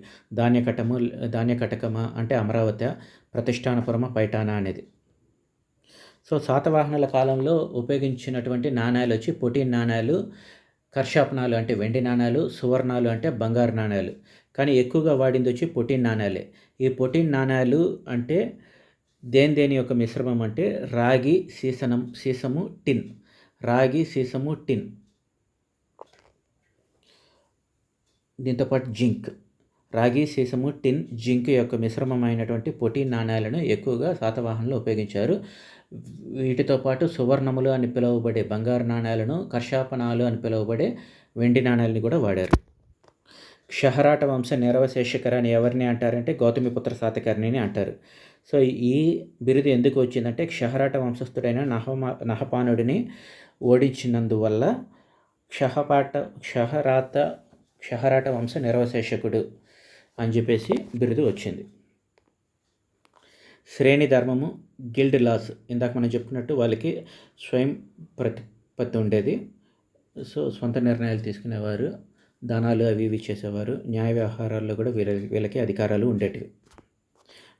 ధాన్యకటకమా అంటే అమరావతి, ప్రతిష్టానపురమ, పైఠానా అనేది. సో శాతవాహనుల కాలంలో ఉపయోగించినటువంటి నాణ్యాలు వచ్చి పొట్టి నాణ్యాలు, కర్షాపనాలు అంటే వెండి నాణ్యాలు, సువర్ణాలు అంటే బంగారు నాణ్యాలు. కానీ ఎక్కువగా వాడింది వచ్చి పొట్టి నాణ్యాలే. ఈ పొట్టి నాణ్యాలు అంటే దేని యొక్క మిశ్రమం అంటే రాగి, సీసము, టిన్. రాగి, సీసము, టిన్. దీంతోపాటు జింక్. రాగి, సీసము, టిన్, జింక్ యొక్క మిశ్రమమైనటువంటి పొట్టి నాణ్యాలను ఎక్కువగా శాతవాహనంలో ఉపయోగించారు. వీటితో పాటు సువర్ణములు అని పిలువబడే బంగారు నాణ్యాలను, కర్షాపనాలు అని పిలువబడే వెండి నాణ్యాలని కూడా వాడారు. క్షహరాట వంశ నిరవశేషకర అని ఎవరిని అంటారంటే గౌతమిపుత్ర శాతకర్ణిని అంటారు. సో ఈ బిరుదు ఎందుకు వచ్చిందంటే క్షహరాట వంశస్థుడైన నహపానుడిని ఓడించినందువల్ల క్షహరాట వంశ నిరవశేషకుడు అని చెప్పేసి బిరుదు వచ్చింది. శ్రేణి ధర్మము, గిల్డ్ లాస్. ఇందాక మనం చెప్పుకున్నట్టు వాళ్ళకి స్వయం ప్రతిపత్తి ఉండేది. సో సొంత నిర్ణయాలు తీసుకునేవారు, దానాలు అవి ఇవి చేసేవారు. న్యాయ వ్యవహారాల్లో కూడా వీళ్ళకి అధికారాలు ఉండేటివి.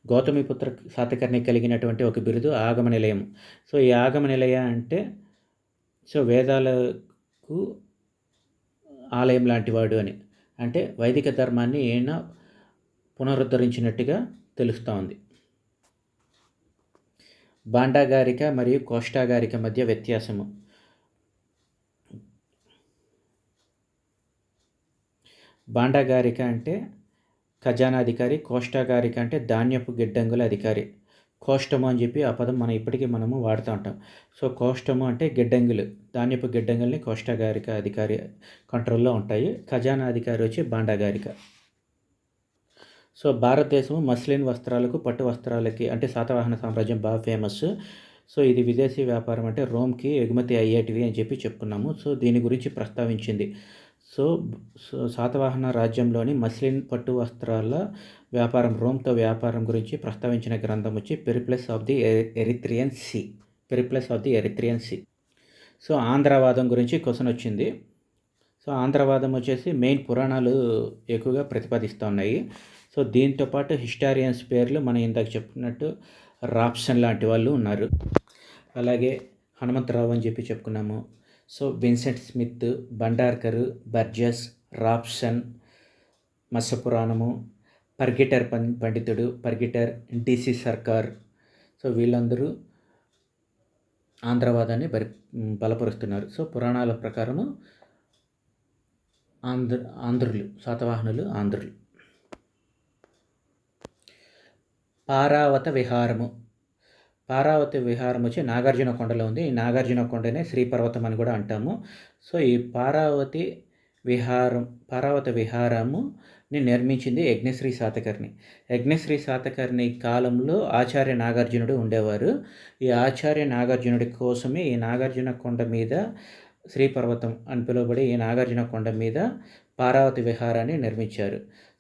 గౌతమిపుత్ర శాతకర్ణి కలిగినటువంటి ఒక బిరుదు ఆగమ నిలయం. సో ఈ ఆగమ నిలయ అంటే సో వేదాలకు ఆలయం లాంటివాడు అని, అంటే వైదిక ధర్మాన్ని ఈయన పునరుద్ధరించినట్టుగా తెలుస్తూ ఉంది. బాండాగారిక మరియు కోష్టాగారిక మధ్య వ్యత్యాసము. బాండాగారిక అంటే ఖజానాధికారి, కోష్టాగారిక అంటే ధాన్యపు గిడ్డంగుల అధికారి. కోష్టము అని చెప్పి ఆ పదం మనము వాడుతూ ఉంటాం. సో కోష్టము అంటే గిడ్డంగులు, ధాన్యపు గిడ్డంగుల్ని కోష్టాగారిక అధికారి కంట్రోల్లో ఉంటాయి. ఖజానా అధికారి వచ్చి బాండాగారిక. సో భారతదేశం మస్లిన్ వస్త్రాలకు, పట్టు వస్త్రాలకి అంటే శాతవాహన సామ్రాజ్యం బాగా ఫేమస్. సో ఇది విదేశీ వ్యాపారం అంటే రోమ్కి ఎగుమతి అయ్యేటివి అని చెప్పి చెప్పుకున్నాము. సో దీని గురించి ప్రస్తావించింది. సో శాతవాహన రాజ్యంలోని మస్లిన్ పట్టు వస్త్రాల వ్యాపారం, రోమ్తో వ్యాపారం గురించి ప్రస్తావించిన గ్రంథం వచ్చి Periplus of the Erythraean Sea. Periplus of the Erythraean Sea. So ఆంధ్రవాదం గురించి క్వశ్చన్ వచ్చింది. సో ఆంధ్రవాదం వచ్చేసి మెయిన్ పురాణాలు ఎక్కువగా ప్రతిపాదిస్తూ ఉన్నాయి. సో దీంతో పాటు హిస్టారియన్స్ పేర్లు మనం ఇందాక చెప్పినట్టు రాప్సన్ లాంటి వాళ్ళు ఉన్నారు. అలాగే హనుమంతరావు అని చెప్పి చెప్పుకున్నాము. So Vincent Smith, Bhandarkar, Burgess, Rapson, మత్స్యపురాణము, పర్గిటర్ పండితుడు, పర్గిటర్, డిసి సర్కార్. సో వీళ్ళందరూ ఆంధ్రవాదాన్ని బలపరుస్తున్నారు. సో పురాణాల ప్రకారము ఆంధ్రులు, శాతవాహనులు ఆంధ్రులు. పారావత విహారము. పారావతి విహారం వచ్చి నాగార్జున కొండలో ఉంది. ఈ నాగార్జున కొండనే శ్రీపర్వతం అని కూడా అంటాము. సో ఈ పారావతి విహారముని నిర్మించింది యజ్ఞశ్రీ శాతకర్ణి. యజ్ఞశ్రీ శాతకర్ణి కాలంలో ఆచార్య నాగార్జునుడు ఉండేవారు. ఈ ఆచార్య నాగార్జునుడి కోసమే ఈ నాగార్జున కొండ మీద, శ్రీపర్వతం అని పిలువబడి ఈ నాగార్జున కొండ మీద పారావతి విహారాన్ని నిర్మించారు.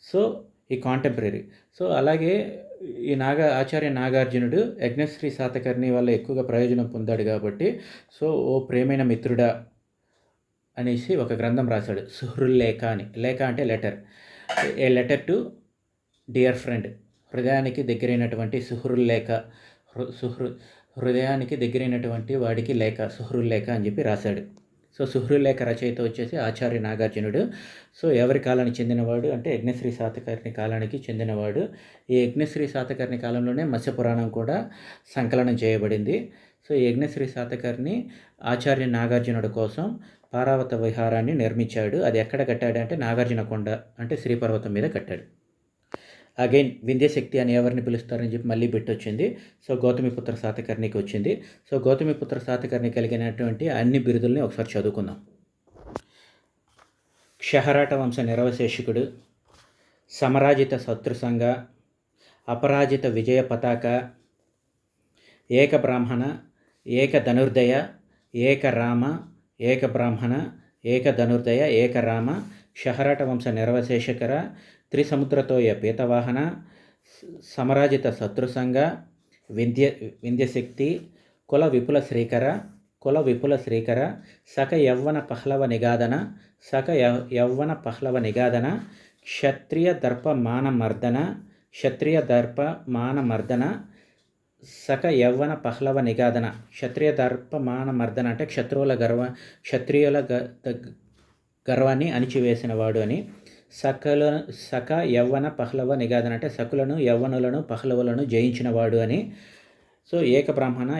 సో ఈ కాంటెంపరీ. సో అలాగే ఈ ఆచార్య నాగార్జునుడు యజ్ఞశ్రీ శాతకర్ణి వల్ల ఎక్కువగా ప్రయోజనం పొందాడు కాబట్టి, సో ఓ ప్రేమైన మిత్రుడా అనేసి ఒక గ్రంథం రాశాడు, సుహృల్లేఖ అని. లేఖ అంటే letter. A letter to dear friend, హృదయానికి దగ్గరైనటువంటి సుహృల్లేఖ, హృదయానికి దగ్గరైనటువంటి వాడికి లేఖ, సుహృల్లేఖ అని చెప్పి రాశాడు. సో సుహృల్లేఖ రచయిత వచ్చేసి ఆచార్య నాగార్జునుడు. సో ఎవరి కాలానికి చెందినవాడు అంటే యజ్ఞశ్రీ శాతకర్ణి కాలానికి చెందినవాడు. ఈ యజ్ఞశ్రీ శాతకర్ణి కాలంలోనే మత్స్యపురాణం కూడా సంకలనం చేయబడింది. సో యజ్ఞశ్రీ శాతకర్ణి ఆచార్య నాగార్జునుడి కోసం పారావత విహారాన్ని నిర్మించాడు. అది ఎక్కడ కట్టాడు అంటే నాగార్జున కొండ అంటే శ్రీపర్వతం మీద కట్టాడు. అగైన్ వింధ్యశక్తి అని ఎవరిని పిలుస్తారని చెప్పి మళ్ళీ వచ్చింది. సో గౌతమిపుత్ర శాతకర్ణికి వచ్చింది. సో గౌతమిపుత్ర శాతకర్ణి కలిగినటువంటి అన్ని బిరుదుల్ని ఒకసారి చదువుకుందాం. క్షహరాట వంశ నిరవశేషకుడు, సమరాజిత శత్రుసంగ, అపరాజిత విజయ పతాక, ఏక బ్రాహ్మణ, ఏక ధనుర్దయ, ఏక రామ, ఏక బ్రాహ్మణ, ఏక ధనుర్దయ, ఏక రామ, క్షహరాట వంశ నిరవశేషకర, త్రిసముద్రతోయ పీతవాహన, సమరాజిత శత్రుసంగ, వింధ్యశక్తి, కుల విపుల శ్రీకర, సక యవ్వన పహ్లవ నిగాదన, క్షత్రియ దర్ప మాన మర్దన, సక యవ్వన పహ్లవ నిగాదన. క్షత్రియ దర్ప మాన మర్దన అంటే క్షత్రియుల గర్వాన్ని అణిచివేసినవాడు అని. సక యవ్వన పహ్లవ నిగాదన అంటే సకులను, యవ్వనులను, పహ్లవులను జయించినవాడు అని. సో ఏక బ్రాహ్మణ,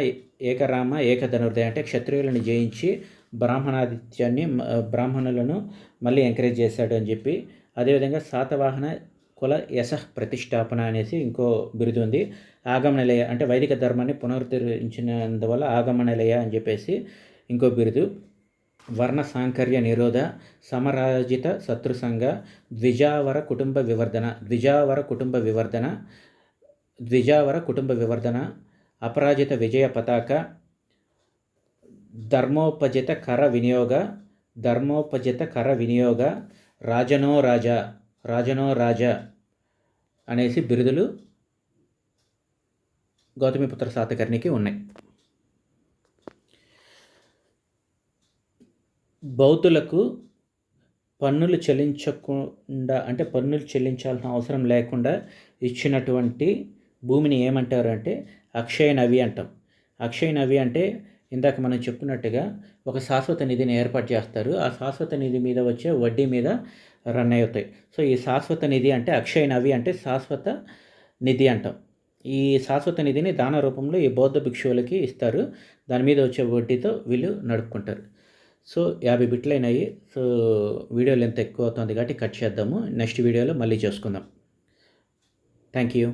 ఏక రామ, ఏక ధనుర్దయ అంటే క్షత్రియులను జయించి బ్రాహ్మణులను మళ్ళీ ఎంకరేజ్ చేశాడు అని చెప్పి. అదేవిధంగా శాతవాహన కుల యశ ప్రతిష్టాపన అనేసి ఇంకో బిరుదు ఉంది. ఆగమనలయ అంటే వైదిక ధర్మాన్ని పునరుద్ధరించినందువల్ల ఆగమనలయ అని చెప్పేసి ఇంకో బిరుదు. వర్ణ సాంకర్య నిరోధ, సమరాజిత శత్రుసంగ, ద్విజావర కుటుంబ వివర్ధన, అపరాజిత విజయ పతాక, ధర్మోపజిత కర వినియోగ, రాజనో రాజ అనేసి బిరుదులు గౌతమిపుత్ర శాతకర్ణికి ఉన్నాయి. బౌద్ధులకు పన్నులు చెల్లించాల్సిన అవసరం లేకుండా ఇచ్చినటువంటి భూమిని ఏమంటారు అంటే అక్షయ నవి అంటాం. అక్షయ నవి అంటే ఇందాక మనం చెప్పుకున్నట్టుగా ఒక శాశ్వత నిధిని ఏర్పాటు చేస్తారు. ఆ శాశ్వత నిధి మీద వచ్చే వడ్డీ మీద రన్ అవుతాయి. సో ఈ శాశ్వత నిధి అంటే అక్షయ నవి అంటే శాశ్వత నిధి అంటాం. ఈ శాశ్వత నిధిని దాన రూపంలో ఈ బౌద్ధ భిక్షువులకి ఇస్తారు. దాని మీద వచ్చే వడ్డీతో వీళ్ళు నడుపుకుంటారు. సో 50 బిట్లు అయినాయి. సో వీడియో లెంత్ ఎక్కువ అవుతుంది కాబట్టి కట్ చేద్దాము. నెక్స్ట్ వీడియోలో మళ్ళీ చేసుకుందాం. Thank you.